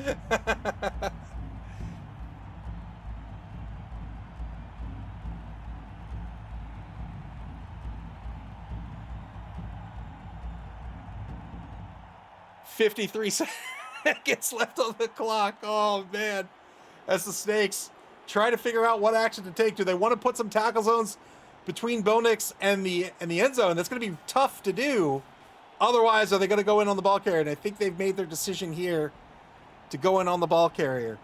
"53 seconds left on the clock." Oh man, as the Snakes try to figure out what action to take. Do they want to put some tackle zones between BoNix and the end zone? That's going to be tough to do. Otherwise, are they going to go in on the ball carrier? And I think they've made their decision here to go in on the ball carrier.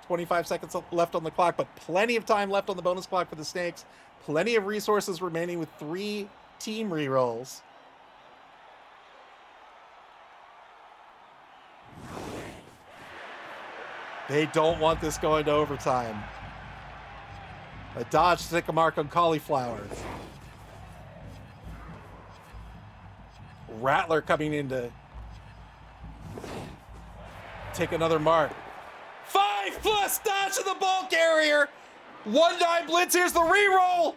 "25 seconds left on the clock, but plenty of time left on the bonus clock for the Snakes. Plenty of resources remaining with 3 team rerolls. They don't want this going to overtime. A dodge to take a mark on Cauliflower. Rattler coming in to take another mark. 5+ dodge to the ball carrier. 1-9 blitz. Here's the reroll.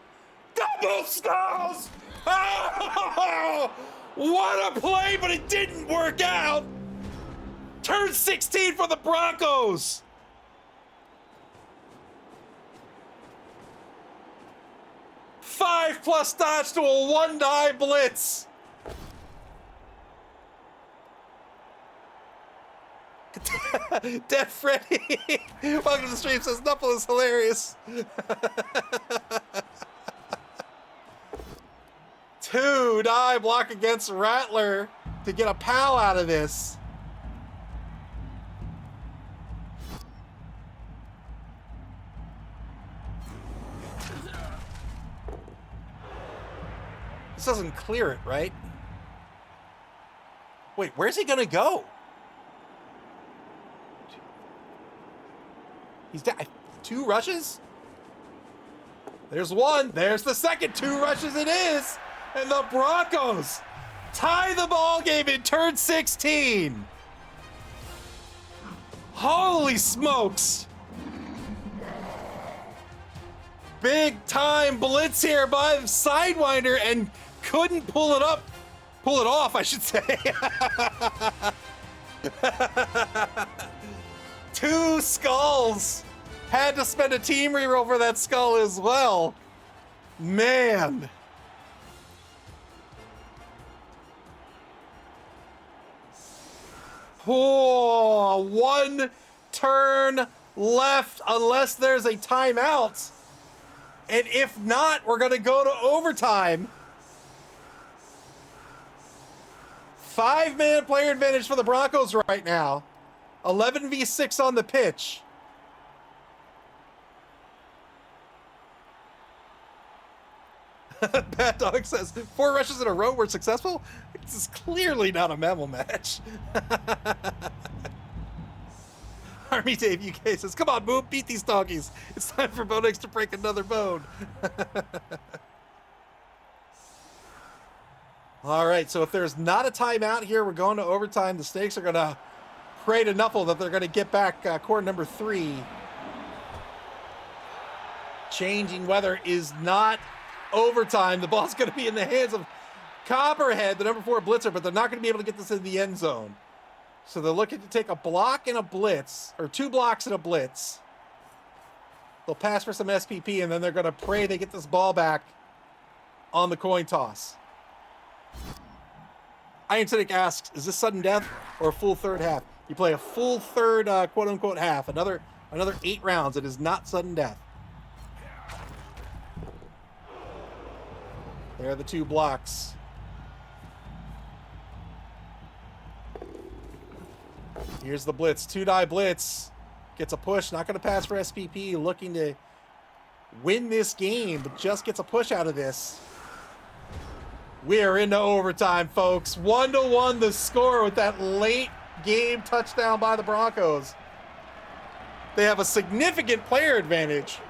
Double skulls. Oh, what a play, but it didn't work out. Turn 16 for the Broncos. +5 dodge to a 1-9 blitz. Dead Freddy. Welcome to the stream. Says Knuffle is hilarious. 2-9 block against Rattler to get a pal out of this. This doesn't clear it, right? Wait, where's he gonna go? He's down. 2 rushes? There's 1. There's the second. 2 rushes it is. And the Broncos tie the ball game in turn 16. Holy smokes. Big time blitz here by Sidewinder and couldn't pull it off, I should say. 2 skulls. Had to spend a team reroll for that skull as well. Man. Oh, 1 turn left unless there's a timeout. And if not, we're going to go to overtime. 5-man player advantage for the Broncos right now. 11v6 on the pitch. Bad Dog says 4 rushes in a row were successful. This is clearly not a MAML match. Army Dave UK says, "Come on, Moop, beat these doggies. It's time for BoNix to break another bone." All right, so if there's not a timeout here, we're going to overtime. The Snakes are going to pray to Knuffle that they're going to get back quarter number 3. Changing weather is not overtime. The ball's going to be in the hands of Copperhead, the number 4 blitzer, but they're not going to be able to get this in the end zone. So they're looking to take a block and a blitz, or 2 blocks and a blitz. They'll pass for some SPP, and then they're going to pray they get this ball back on the coin toss. Iron Cynic asks, is this sudden death or a full third half? You play a full third, quote-unquote, half. Another 8 rounds. It is not sudden death. There are the 2 blocks. Here's the blitz. 2-die blitz. Gets a push. Not going to pass for SPP. Looking to win this game, but just gets a push out of this. We are into overtime, folks. 1-1 the score with that late game touchdown by the Broncos. They have a significant player advantage.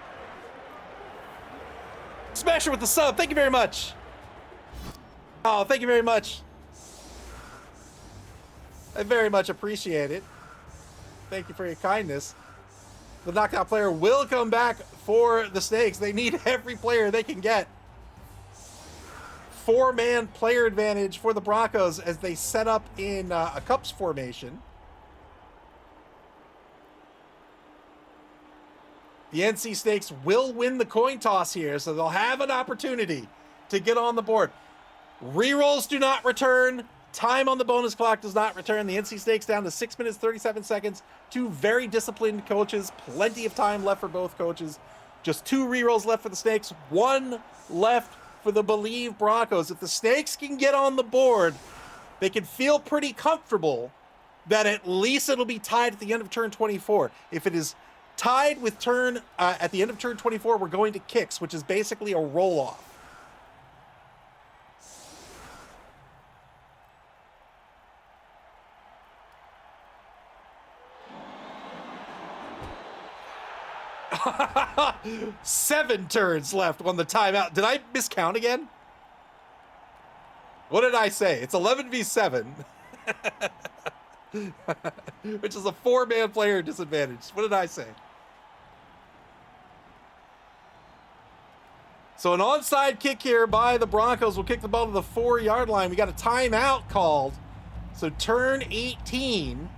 Smasher with the sub. Thank you very much. Oh, thank you very much. I very much appreciate it. Thank you for your kindness. The knockout player will come back for the Snakes. They need every player they can get. 4-man player advantage for the Broncos as they set up in a Cups formation. The NC Snakes will win the coin toss here, so they'll have an opportunity to get on the board. Rerolls do not return. Time on the bonus clock does not return. The NC Snakes down to 6 minutes, 37 seconds. Two very disciplined coaches. Plenty of time left for both coaches. Just 2 rerolls left for the Snakes. 1 left for the BoLieve Broncos. If the Snakes can get on the board, they can feel pretty comfortable that at least it'll be tied at the end of turn 24. If it is tied with turn at the end of turn 24, we're going to kicks, which is basically a roll-off. Seven turns left on the timeout. Did I miscount again? What did I say? It's 11v7. Which is a 4-man player disadvantage. What did I say? So an onside kick here by the Broncos will kick the ball to the 4-yard line. We got a timeout called. So turn 18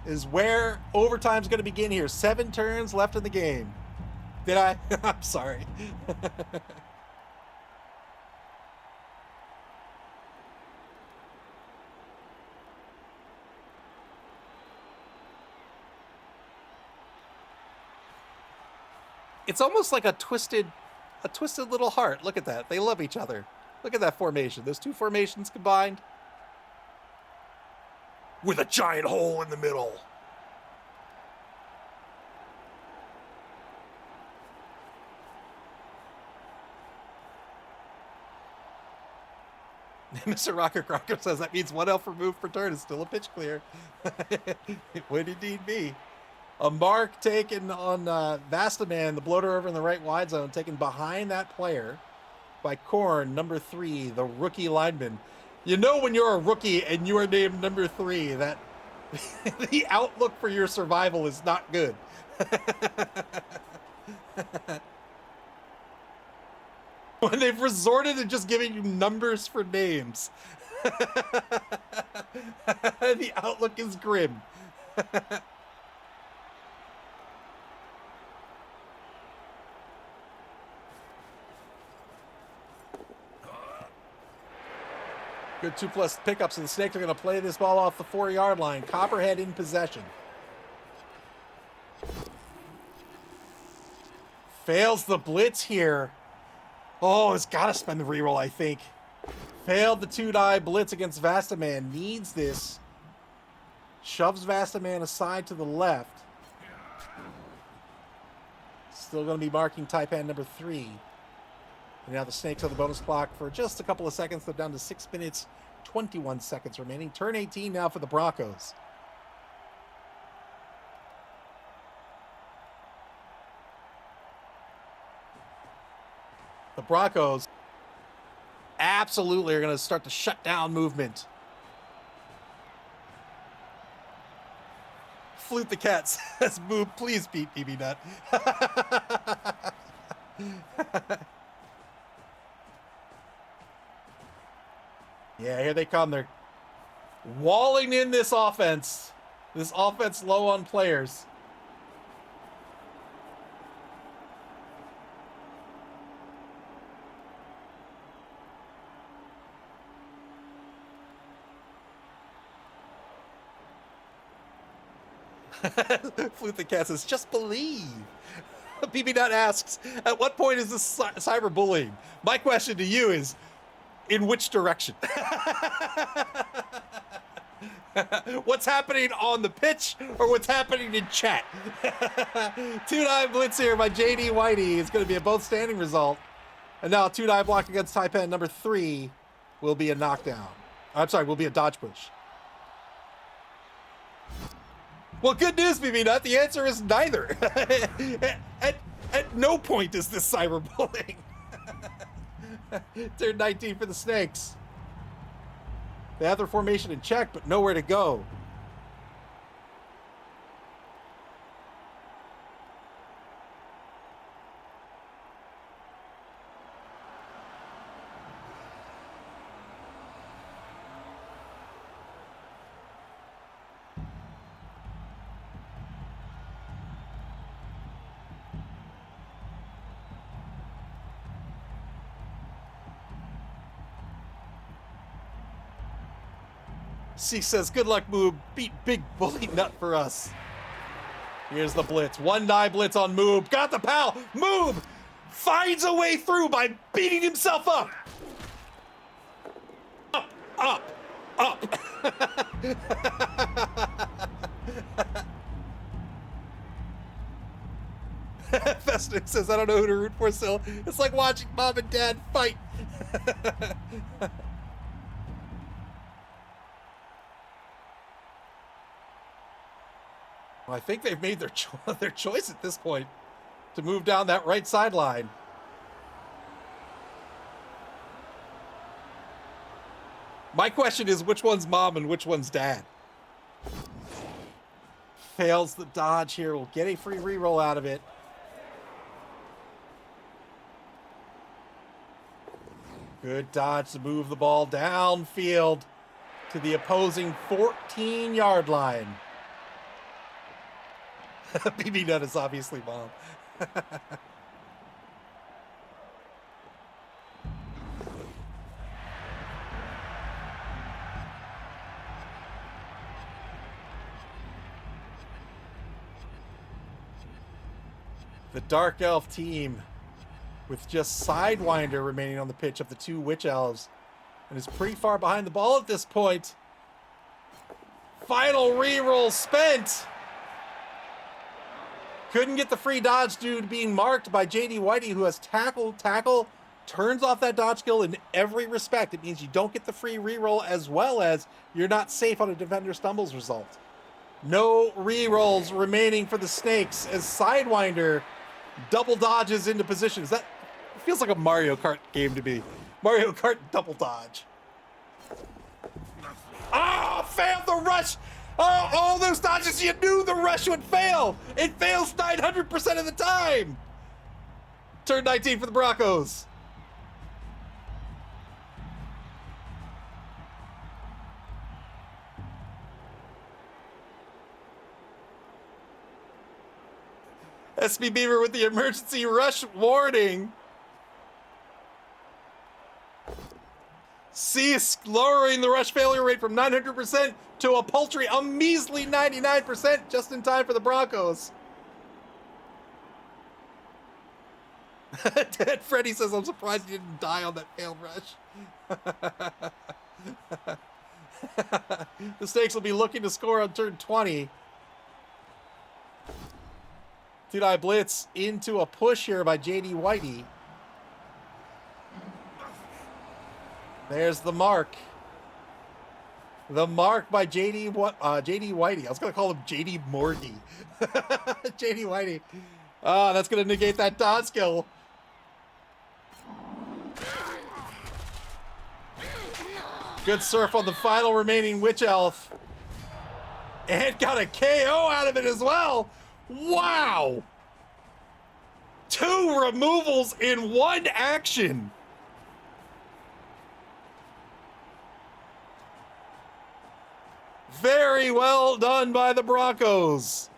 is where overtime's going to begin here. 7 turns left in the game. Did I? I'm sorry. It's almost like a twisted little heart. Look at that. They love each other. Look at that formation. Those 2 formations combined. With a giant hole in the middle. Mr. Rocker Crocker says that means 1 elf removed per turn is still a pitch clear. It would indeed be. A mark taken on Vastaman, the bloater over in the right wide zone, taken behind that player by Korn, number 3, the rookie lineman. You know when you're a rookie and you are named number 3 that the outlook for your survival is not good. When they've resorted to just giving you numbers for names. The outlook is grim. Good 2+ pickups, and the Snakes are going to play this ball off the 4-yard line. Copperhead in possession. Fails the blitz here. Oh, it's got to spend the reroll, I think. Failed the 2-die blitz against Vastaman. Needs this. Shoves Vastaman aside to the left. Still going to be marking Taipan number 3. And now the Snakes on the bonus clock for just a couple of seconds. They're down to 6 minutes, 21 seconds remaining. Turn 18 now for the Broncos. The Broncos absolutely are going to start to shut down movement. Flute the Cat says, "Move, please beat BB Nut." Yeah, here they come. They're walling in this offense. This offense low on players. Flute the Cat says, "Just believe." BB Nut asks, "At what point is this cyberbullying?" My question to you is, in which direction? What's happening on the pitch or what's happening in chat? 2-die blitz here by JD Whitey is going to be a both standing result. And now a 2-die block against Taipan number 3 will be a knockdown. I'm sorry, will be a dodge push. Well, good news, BB Nut. The answer is neither. At no point is this cyberbullying. Turn 19 for the Snakes. They have their formation in check, but nowhere to go. C says, good luck, Moob. Beat Big Bully Nut for us. Here's the blitz. One die blitz on Moob. Got the pal. Moob finds a way through by beating himself up. Up, up, up. Festus says, I don't know who to root for still. It's like watching mom and dad fight. Well, I think they've made their choice at this point to move down that right sideline. My question is, which one's mom and which one's dad? Fails the dodge here. We'll get a free reroll out of it. Good dodge to move the ball downfield to the opposing 14-yard line. BB Nut is obviously mom. The Dark Elf team with just Sidewinder remaining on the pitch of the two Witch Elves and is pretty far behind the ball at this point. Final reroll spent. Couldn't get the free dodge due to being marked by JD Whitey, who has tackle, turns off that dodge skill in every respect. It means you don't get the free reroll as well as you're not safe on a defender stumbles result. No rerolls remaining for the Snakes as Sidewinder double dodges into positions. That feels like a Mario Kart game to me. Mario Kart double dodge. Ah, failed the rush. Oh, all those dodges, you knew the rush would fail. It fails 900% of the time. Turn 19 for the Broncos. SB Beaver with the emergency rush warning. C is lowering the rush failure rate from 900% to a paltry, a measly 99% just in time for the Broncos. Dead Freddy says, I'm surprised he didn't die on that failed rush. The Snakes will be looking to score on turn 20. Two-die blitz into a push here by JD Whitey. There's the mark. The mark by JD Whitey. I was going to call him JD Morty. JD Whitey. That's going to negate that dodge skill. Good surf on the final remaining Witch Elf. And got a KO out of it as well. Wow. 2 removals in 1 action. Very well done by the Broncos.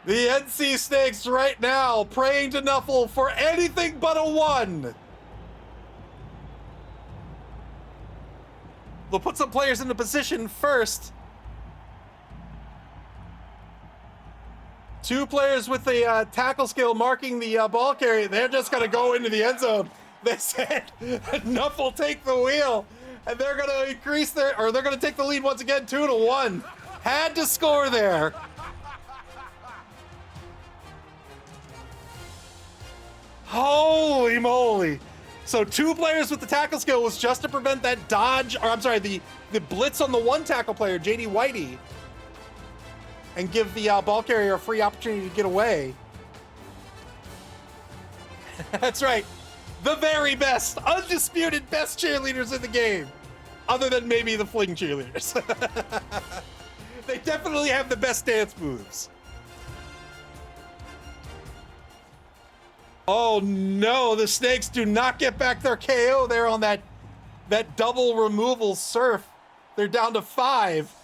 The NC Snakes right now praying to Nuffle for anything but a 1. They'll put some players into position first. 2 players with the tackle skill marking the ball carrier. They're just going to go into the end zone. They said Nuffle take the wheel, and they're going to increase they're going to take the lead once again, 2-1. Had to score there. Holy moly. So 2 players with the tackle skill was just to prevent that dodge, or I'm sorry, the blitz on the 1 tackle player, JD Whitey, and give the ball carrier a free opportunity to get away. That's right. The very best, undisputed best cheerleaders in the game. Other than maybe the fling cheerleaders. They definitely have the best dance moves. Oh no, the Snakes do not get back their KO there on that double removal surf. They're down to 5.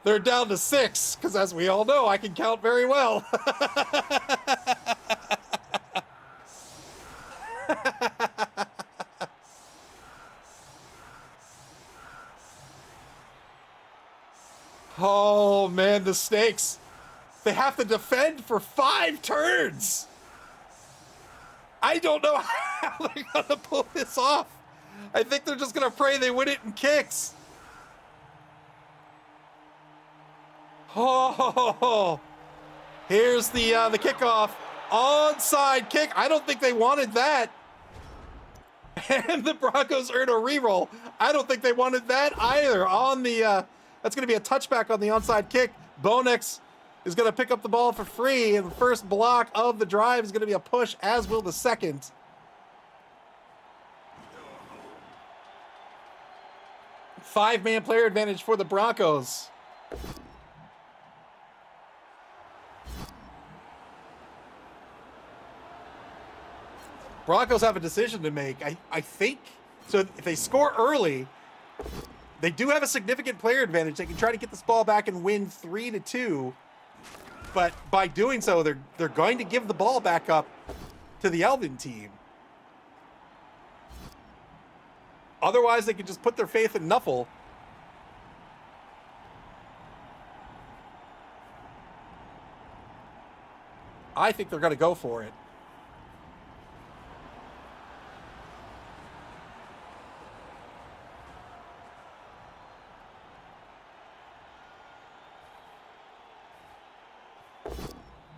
They're down to 6, because as we all know, I can count very well. Oh man, the Snakes. They have to defend for 5 turns. I don't know how they're gonna pull this off. I think they're just gonna pray they win it in kicks. Oh, here's the kickoff. Onside kick. I don't think they wanted that. And the Broncos earn a reroll. I don't think they wanted that either. On the that's going to be a touchback on the onside kick. Bonex is going to pick up the ball for free, and the first block of the drive is going to be a push, as will the second. Five-man player advantage for the Broncos. Broncos have a decision to make. I think, so if they score early, they do have a significant player advantage. They can try to get this ball back and win 3-2. But by doing so, they're going to give the ball back up to the Elvin team. Otherwise, they could just put their faith in Nuffle. I think they're going to go for it.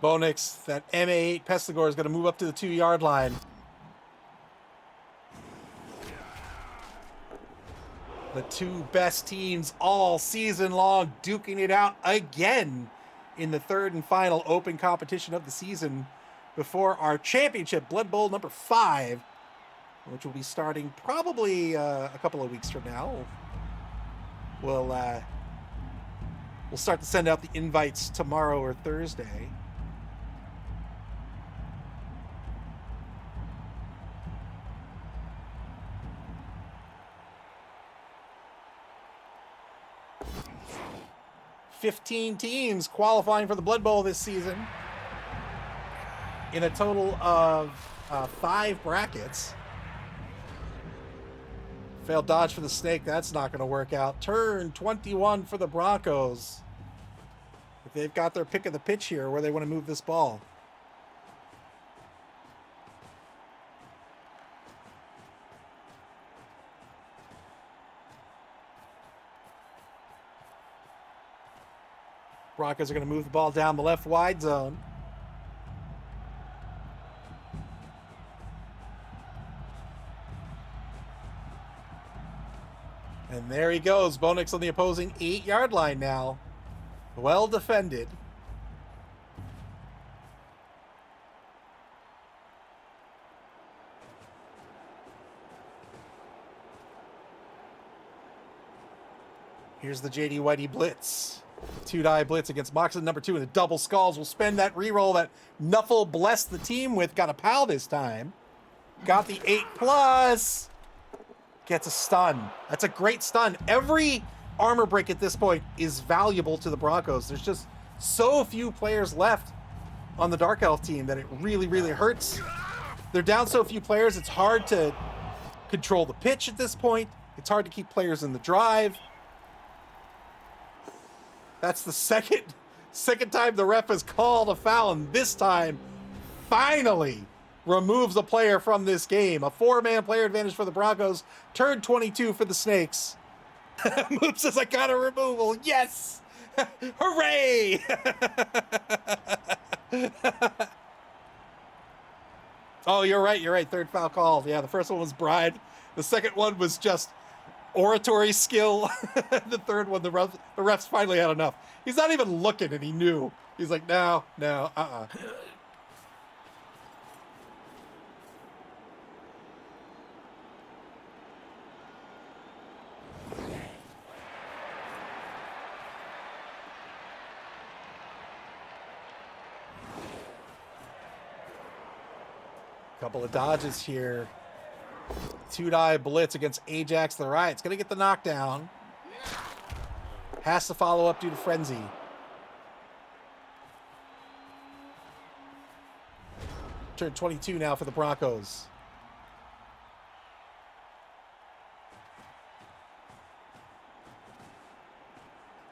Bonix, that MA8 Pestigore is going to move up to the 2-yard line. The two best teams all season long duking it out again in the third and final open competition of the season before our championship, Blood Bowl number 5, which will be starting probably a couple of weeks from now. We'll start to send out the invites tomorrow or Thursday. $15 teams qualifying for the Blood Bowl this season in a total of 5 brackets. Failed dodge for the Snake. That's not going to work out. Turn 21 for the Broncos. They've got their pick of the pitch here where they want to move this ball. Broncos are going to move the ball down the left wide zone. And there he goes. Bonix on the opposing 8-yard line now. Well defended. Here's the JD Whitey blitz. 2-die blitz against Moxon number 2, and the double skulls will spend that reroll that Nuffle blessed the team with. Got a pal this time. Got the 8+. Gets a stun. That's a great stun. Every armor break at this point is valuable to the Broncos. There's just so few players left on the Dark Elf team that it really, really hurts. They're down so few players, it's hard to control the pitch at this point. It's hard to keep players in the drive. That's the second time the ref has called a foul, and this time, finally, removes a player from this game. A 4-man player advantage for the Broncos. Turn 22 for the Snakes. Moop says, I got a removal. Yes! Hooray! Oh, you're right. Third foul called. Yeah, the first one was bribe. The second one was just oratory skill. The third one, the refs finally had enough. He's not even looking, and he knew. He's like, no, Couple of dodges here. 2-die blitz against Ajax to the right. It's going to get the knockdown. Has to follow up due to frenzy. Turn 22 now for the Broncos.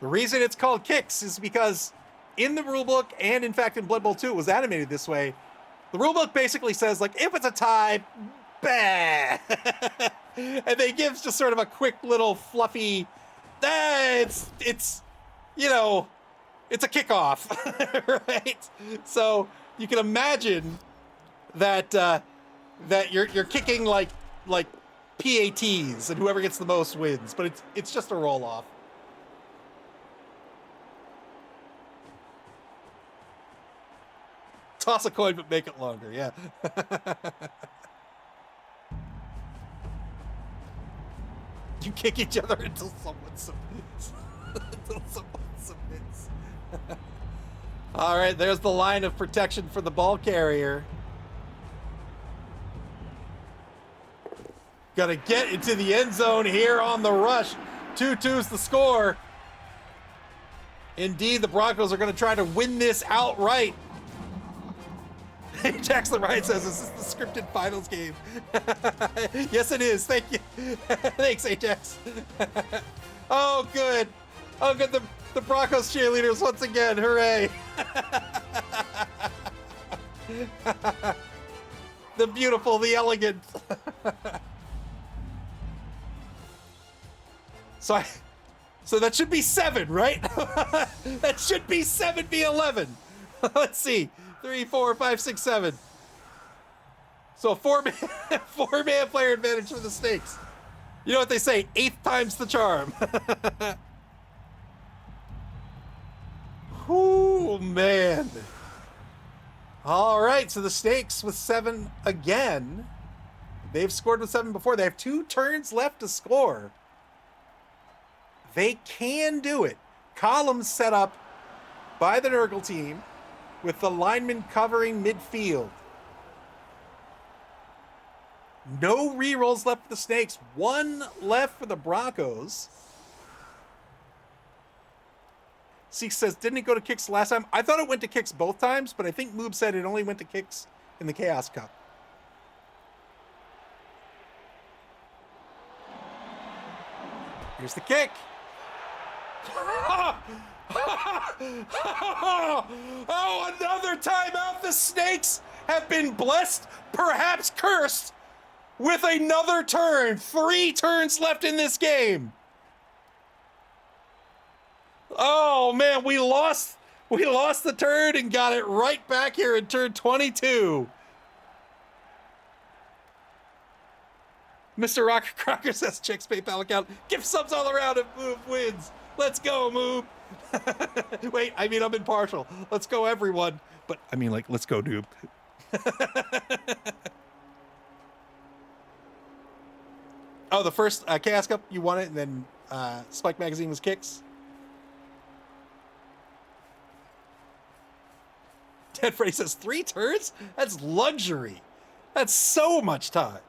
The reason it's called kicks is because in the rulebook, and in fact in Blood Bowl 2, it was animated this way. The rulebook basically says, like, if it's a tie, bah! And they give just sort of a quick little fluffy, it's you know, it's a kickoff, right? So you can imagine that that you're kicking like PATs, and whoever gets the most wins, but it's just a roll off. Toss a coin, but make it longer. Yeah. You kick each other until someone submits. Until someone submits. All right, there's the line of protection for the ball carrier. Got to get into the end zone here on the rush. 2-2's the score. Indeed, the Broncos are going to try to win this outright. Jackson Ryan says, is this the scripted finals game? Yes, it is. Thank you. Thanks, Ajax. Oh, good. Oh, good. The Broncos cheerleaders once again. Hooray. The beautiful, the elegant. So that should be 7, right? That should be 7v11. Let's see. 3, 4, 5, 6, 7. So a 4-man player advantage for the Snakes. You know what they say? 8th time's the charm. Ooh, man. All right, so the Snakes with 7 again. They've scored with 7 before. They have 2 turns left to score. They can do it. Columns set up by the Nurgle team, with the lineman covering midfield. No rerolls left for the Snakes. 1 left for the Broncos. Seek says, didn't it go to kicks last time? I thought it went to kicks both times, but I think Moob said it only went to kicks in the Chaos Cup. Here's the kick. Oh, another timeout. The Snakes have been blessed, perhaps cursed, with another turn. 3 turns left in this game. Oh, man, we lost the turn and got it right back here in turn 22. Mr. Rocker Crocker says, checks PayPal account. Gift subs all around if Moob wins. Let's go, Moob. Wait, I mean, I'm impartial. Let's go, everyone. But, I mean, like, let's go, noob. Oh, the first Chaos Cup, you won it, and then Spike Magazine was kicks. Ted Freddy says, 3 turns? That's luxury. That's so much time.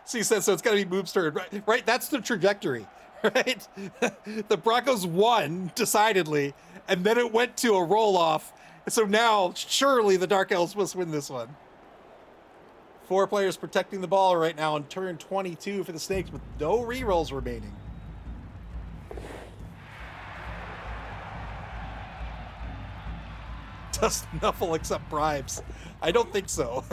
So he says, so it's got to be Moob's turn, right? Right, that's the trajectory, right? The Broncos won, decidedly, and then it went to a roll-off. So now, surely the Dark Elves must win this one. 4 players protecting the ball right now on turn 22 for the Snakes with no rerolls remaining. Does Nuffle accept bribes? I don't think so.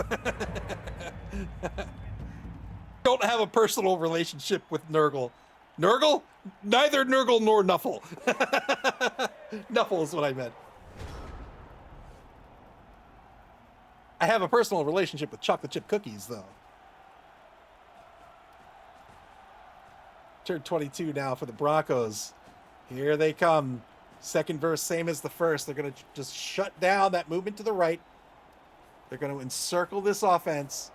Don't have a personal relationship with Nurgle. Nurgle? Neither Nurgle nor Nuffle. Nuffle is what I meant. I have a personal relationship with chocolate chip cookies, though. Turn 22 now for the Broncos. Here they come. Second verse, same as the first. They're going to just shut down that movement to the right. They're going to encircle this offense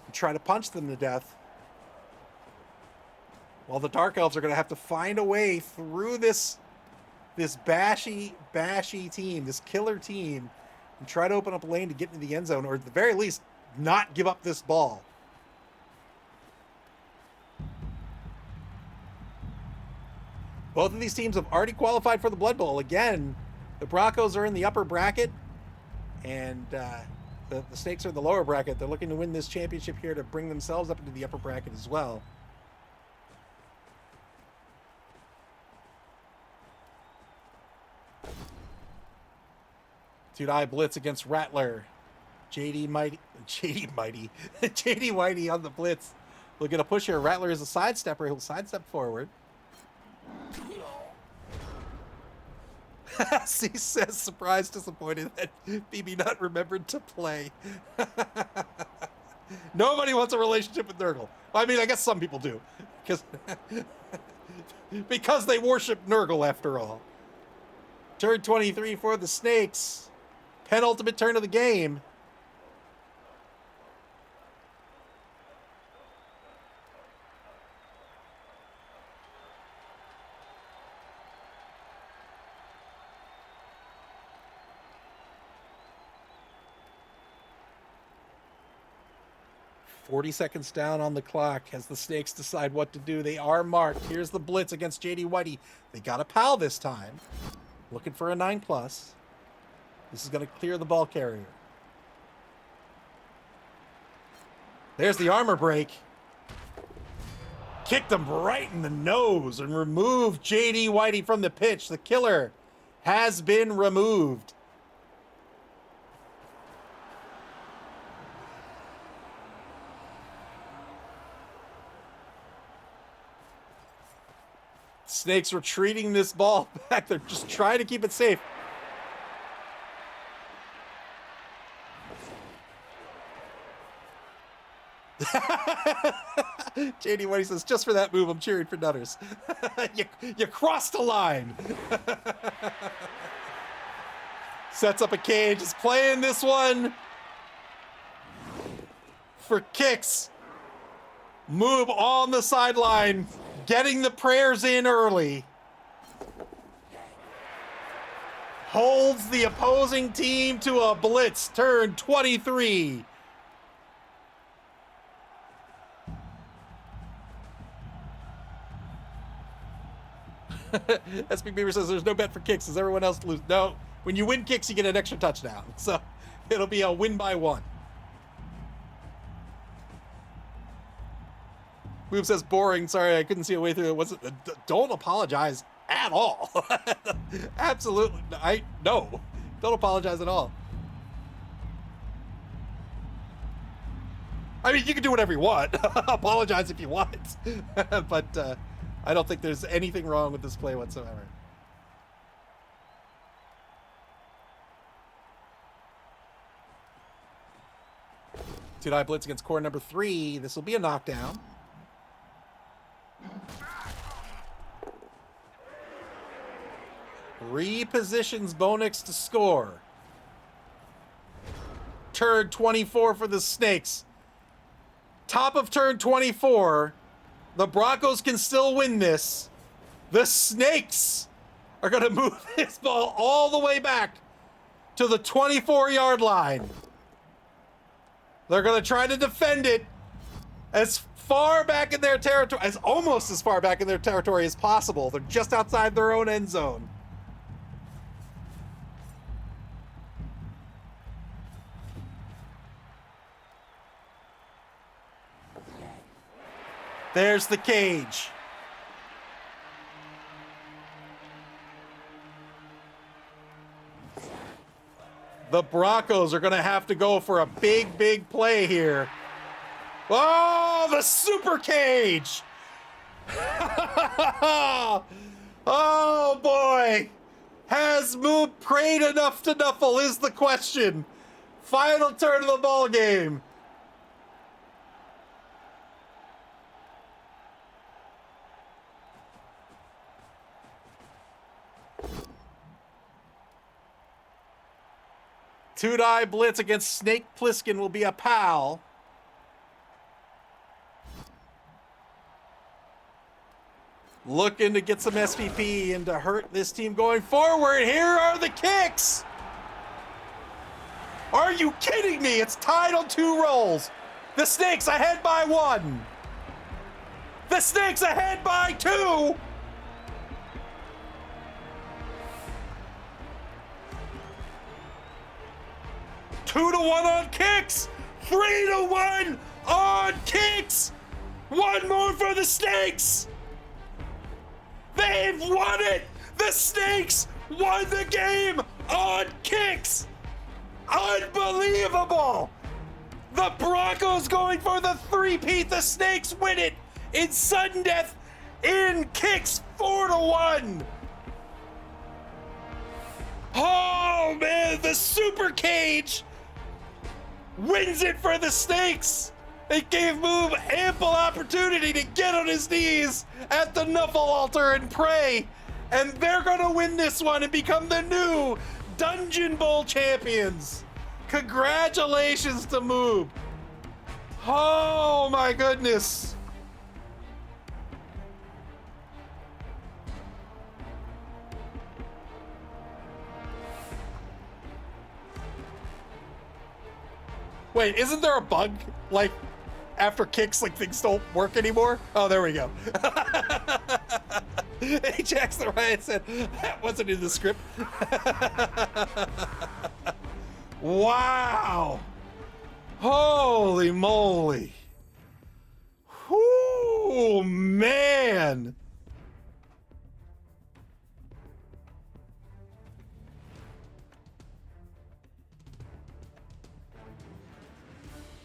and try to punch them to death. While the Dark Elves are going to have to find a way through this bashy team, this killer team, and try to open up a lane to get into the end zone, or at the very least, not give up this ball. Both of these teams have already qualified for the Blood Bowl. Again, the Broncos are in the upper bracket, and the Snakes are in the lower bracket. They're looking to win this championship here to bring themselves up into the upper bracket as well. Two-die blitz against Rattler. JD Whitey on the blitz. Look at a push here. Rattler is a sidestepper. He'll sidestep forward. C says, surprised, disappointed that BB Nut remembered to play. Nobody wants a relationship with Nurgle. I mean, I guess some people do. Because they worship Nurgle, after all. Turn 23 for the Snakes. Penultimate turn of the game. "40 seconds down on the clock as the Snakes decide what to do. They are marked. Here's the blitz against JD Whitey. They got a pal this time. Looking for a 9+. This is going to clear the ball carrier. There's the armor break. Kicked him right in the nose and removed JD Whitey from the pitch. The killer has been removed. Snakes retreating this ball back. They're just trying to keep it safe. JD Whitey says, just for that move, I'm cheering for Nutters. you crossed a line. Sets up a cage. Is playing this one for kicks. Move on the sideline. Getting the prayers in early. Holds the opposing team to a blitz. Turn 23. SB Beaver says there's no bet for kicks. Does everyone else lose? No. When you win kicks, you get an extra touchdown. So it'll be a win by one. Move says boring. Sorry, I couldn't see a way through it. Don't apologize at all. Absolutely. No. Don't apologize at all. I mean, you can do whatever you want. Apologize if you want. But I don't think there's anything wrong with this play whatsoever. Two-die blitz against core number 3. This will be a knockdown. Repositions Bonix to score. Turn 24 for the Snakes. Top of turn 24. The Broncos can still win this. The Snakes are going to move this ball all the way back to the 24-yard line. They're going to try to defend it as far back in their territory, almost as far back in their territory as possible. They're just outside their own end zone. There's the cage. The Broncos are going to have to go for a big, big play here. Oh, the super cage. Oh, boy. Has Moop prayed enough to Nuffle is the question. Final turn of the ball game. Two-die blitz against Snake Plissken will be a pal. Looking to get some SPP and to hurt this team going forward. Here are the kicks. Are you kidding me? It's tied on 2 rolls. The Snakes ahead by 1. The Snakes ahead by 2. Two to 1 on kicks. 3 to 1 on kicks. 1 more for the Snakes. They've won it. The Snakes won the game on kicks. Unbelievable. The Broncos going for the 3-peat. The Snakes win it in sudden death in kicks 4 to 1. Oh man, the Super Cage wins it for the Snakes. It gave Moob ample opportunity to get on his knees at the Knuffle altar and pray. And they're gonna win this one and become the new Dungeonbowl champions. Congratulations to Moob. Oh my goodness. Wait, isn't there a bug? Like, after kicks, like things don't work anymore? Oh, there we go. Ajax the Riot said, that wasn't in the script. Wow. Holy moly. Whoo, man.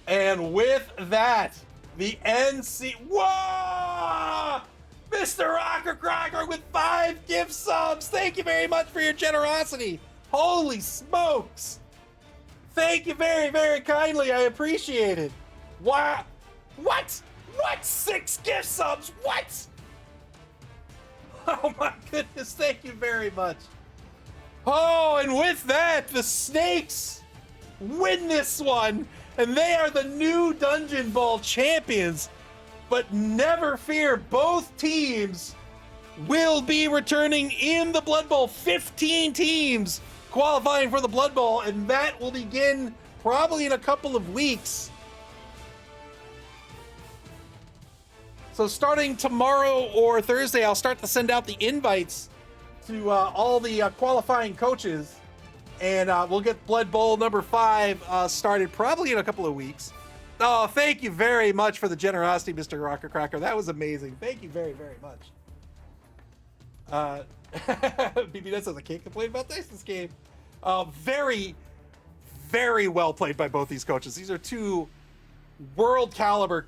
And with that, the NC... Whoa! Mr. Rocker Crocker with 5 gift subs. Thank you very much for your generosity. Holy smokes. Thank you very, very kindly. I appreciate it. Wow. What? What? 6 gift subs? What? Oh my goodness. Thank you very much. Oh, and with that, the Snakes win this one. And they are the new Dungeonbowl champions. But never fear, both teams will be returning in the Blood Bowl. 15 teams qualifying for the Blood Bowl, and that will begin probably in a couple of weeks. So starting tomorrow or Thursday, I'll start to send out the invites to all the qualifying coaches. And we'll get Blood Bowl number 5 started probably in a couple of weeks. Oh, thank you very much for the generosity, Mr. Rocker Cracker. That was amazing. Thank you very, very much. BB says, I can't complain about this game. Very, very well played by both these coaches. These are 2 world caliber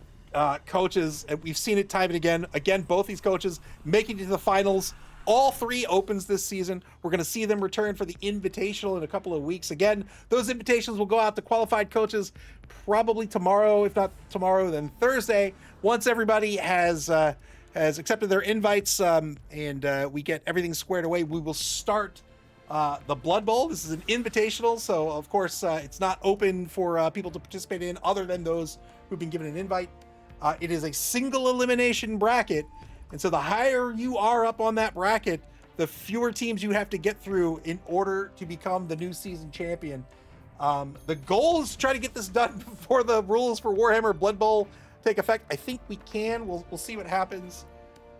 coaches, and we've seen it time and again. Again, both these coaches making it to the finals. All 3 opens this season. We're going to see them return for the Invitational in a couple of weeks. Again, those invitations will go out to qualified coaches probably tomorrow. If not tomorrow, then Thursday. Once everybody has accepted their invites and we get everything squared away, we will start the Blood Bowl. This is an invitational, so of course it's not open for people to participate in other than those who've been given an invite. It is a single elimination bracket. And so the higher you are up on that bracket, the fewer teams you have to get through in order to become the new season champion. The goal is to try to get this done before the rules for Warhammer Blood Bowl take effect. I think we can. We'll see what happens.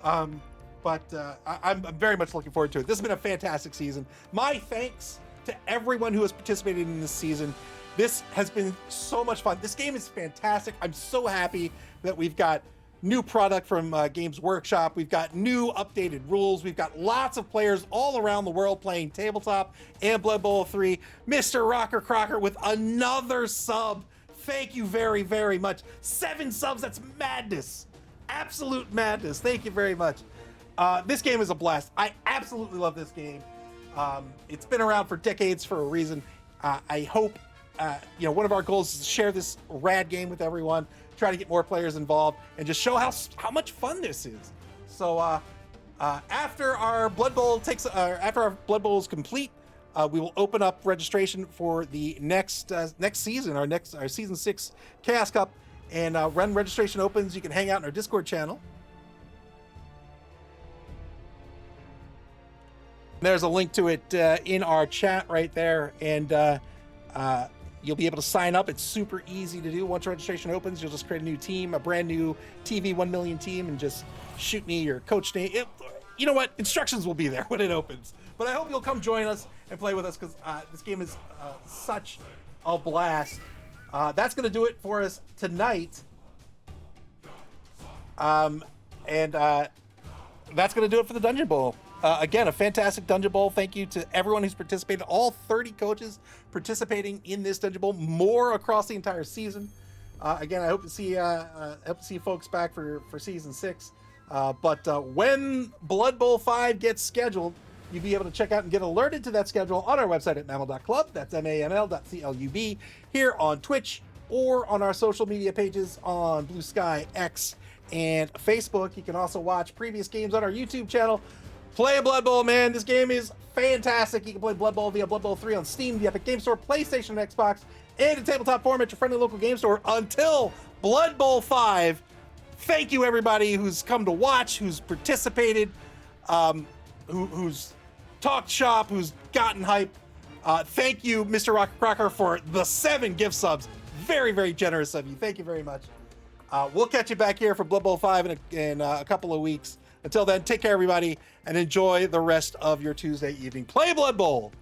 But I'm very much looking forward to it. This has been a fantastic season. My thanks to everyone who has participated in this season. This has been so much fun. This game is fantastic. I'm so happy that we've got new product from Games Workshop. We've got new updated rules. We've got lots of players all around the world playing tabletop and Blood Bowl 3. Mr. Rocker Crocker with another sub. Thank you very, very much. 7 subs, that's madness. Absolute madness. Thank you very much. This game is a blast. I absolutely love this game. It's been around for decades for a reason. I hope, one of our goals is to share this rad game with everyone, try to get more players involved, and just show how much fun this is. So after our Blood Bowl is complete, we will open up registration for the next season, our season 6 Chaos Cup, and when registration opens, you can hang out in our Discord channel. There's a link to it in our chat right there, and You'll be able to sign up. It's super easy to do. Once registration opens, you'll just create a new team, a brand new TV 1 million team, and just shoot me your coach name. You know what? Instructions will be there when it opens. But I hope you'll come join us and play with us, because this game is such a blast. That's going to do it for us tonight. And that's going to do it for the Dungeon Bowl. Again, a fantastic Dungeon Bowl. Thank you to everyone who's participated. All 30 coaches participating in this Dungeon Bowl. More across the entire season. Again, I hope to see folks back for season 6. But when Blood Bowl 5 gets scheduled, you'll be able to check out and get alerted to that schedule on our website at maml.club. That's maml.club. Here on Twitch, or on our social media pages on Blue Sky, X, and Facebook. You can also watch previous games on our YouTube channel. Play Blood Bowl, man. This game is fantastic. You can play Blood Bowl via Blood Bowl 3 on Steam, the Epic Game Store, PlayStation, and Xbox, and a tabletop forum at your friendly local game store until Blood Bowl 5. Thank you, everybody who's come to watch, who's participated, who's talked shop, who's gotten hype. Thank you, Mr. Rocket Crocker, for the 7 gift subs. Very, very generous of you. Thank you very much. We'll catch you back here for Blood Bowl 5 in a couple of weeks. Until then, take care, everybody, and enjoy the rest of your Tuesday evening. Play Blood Bowl!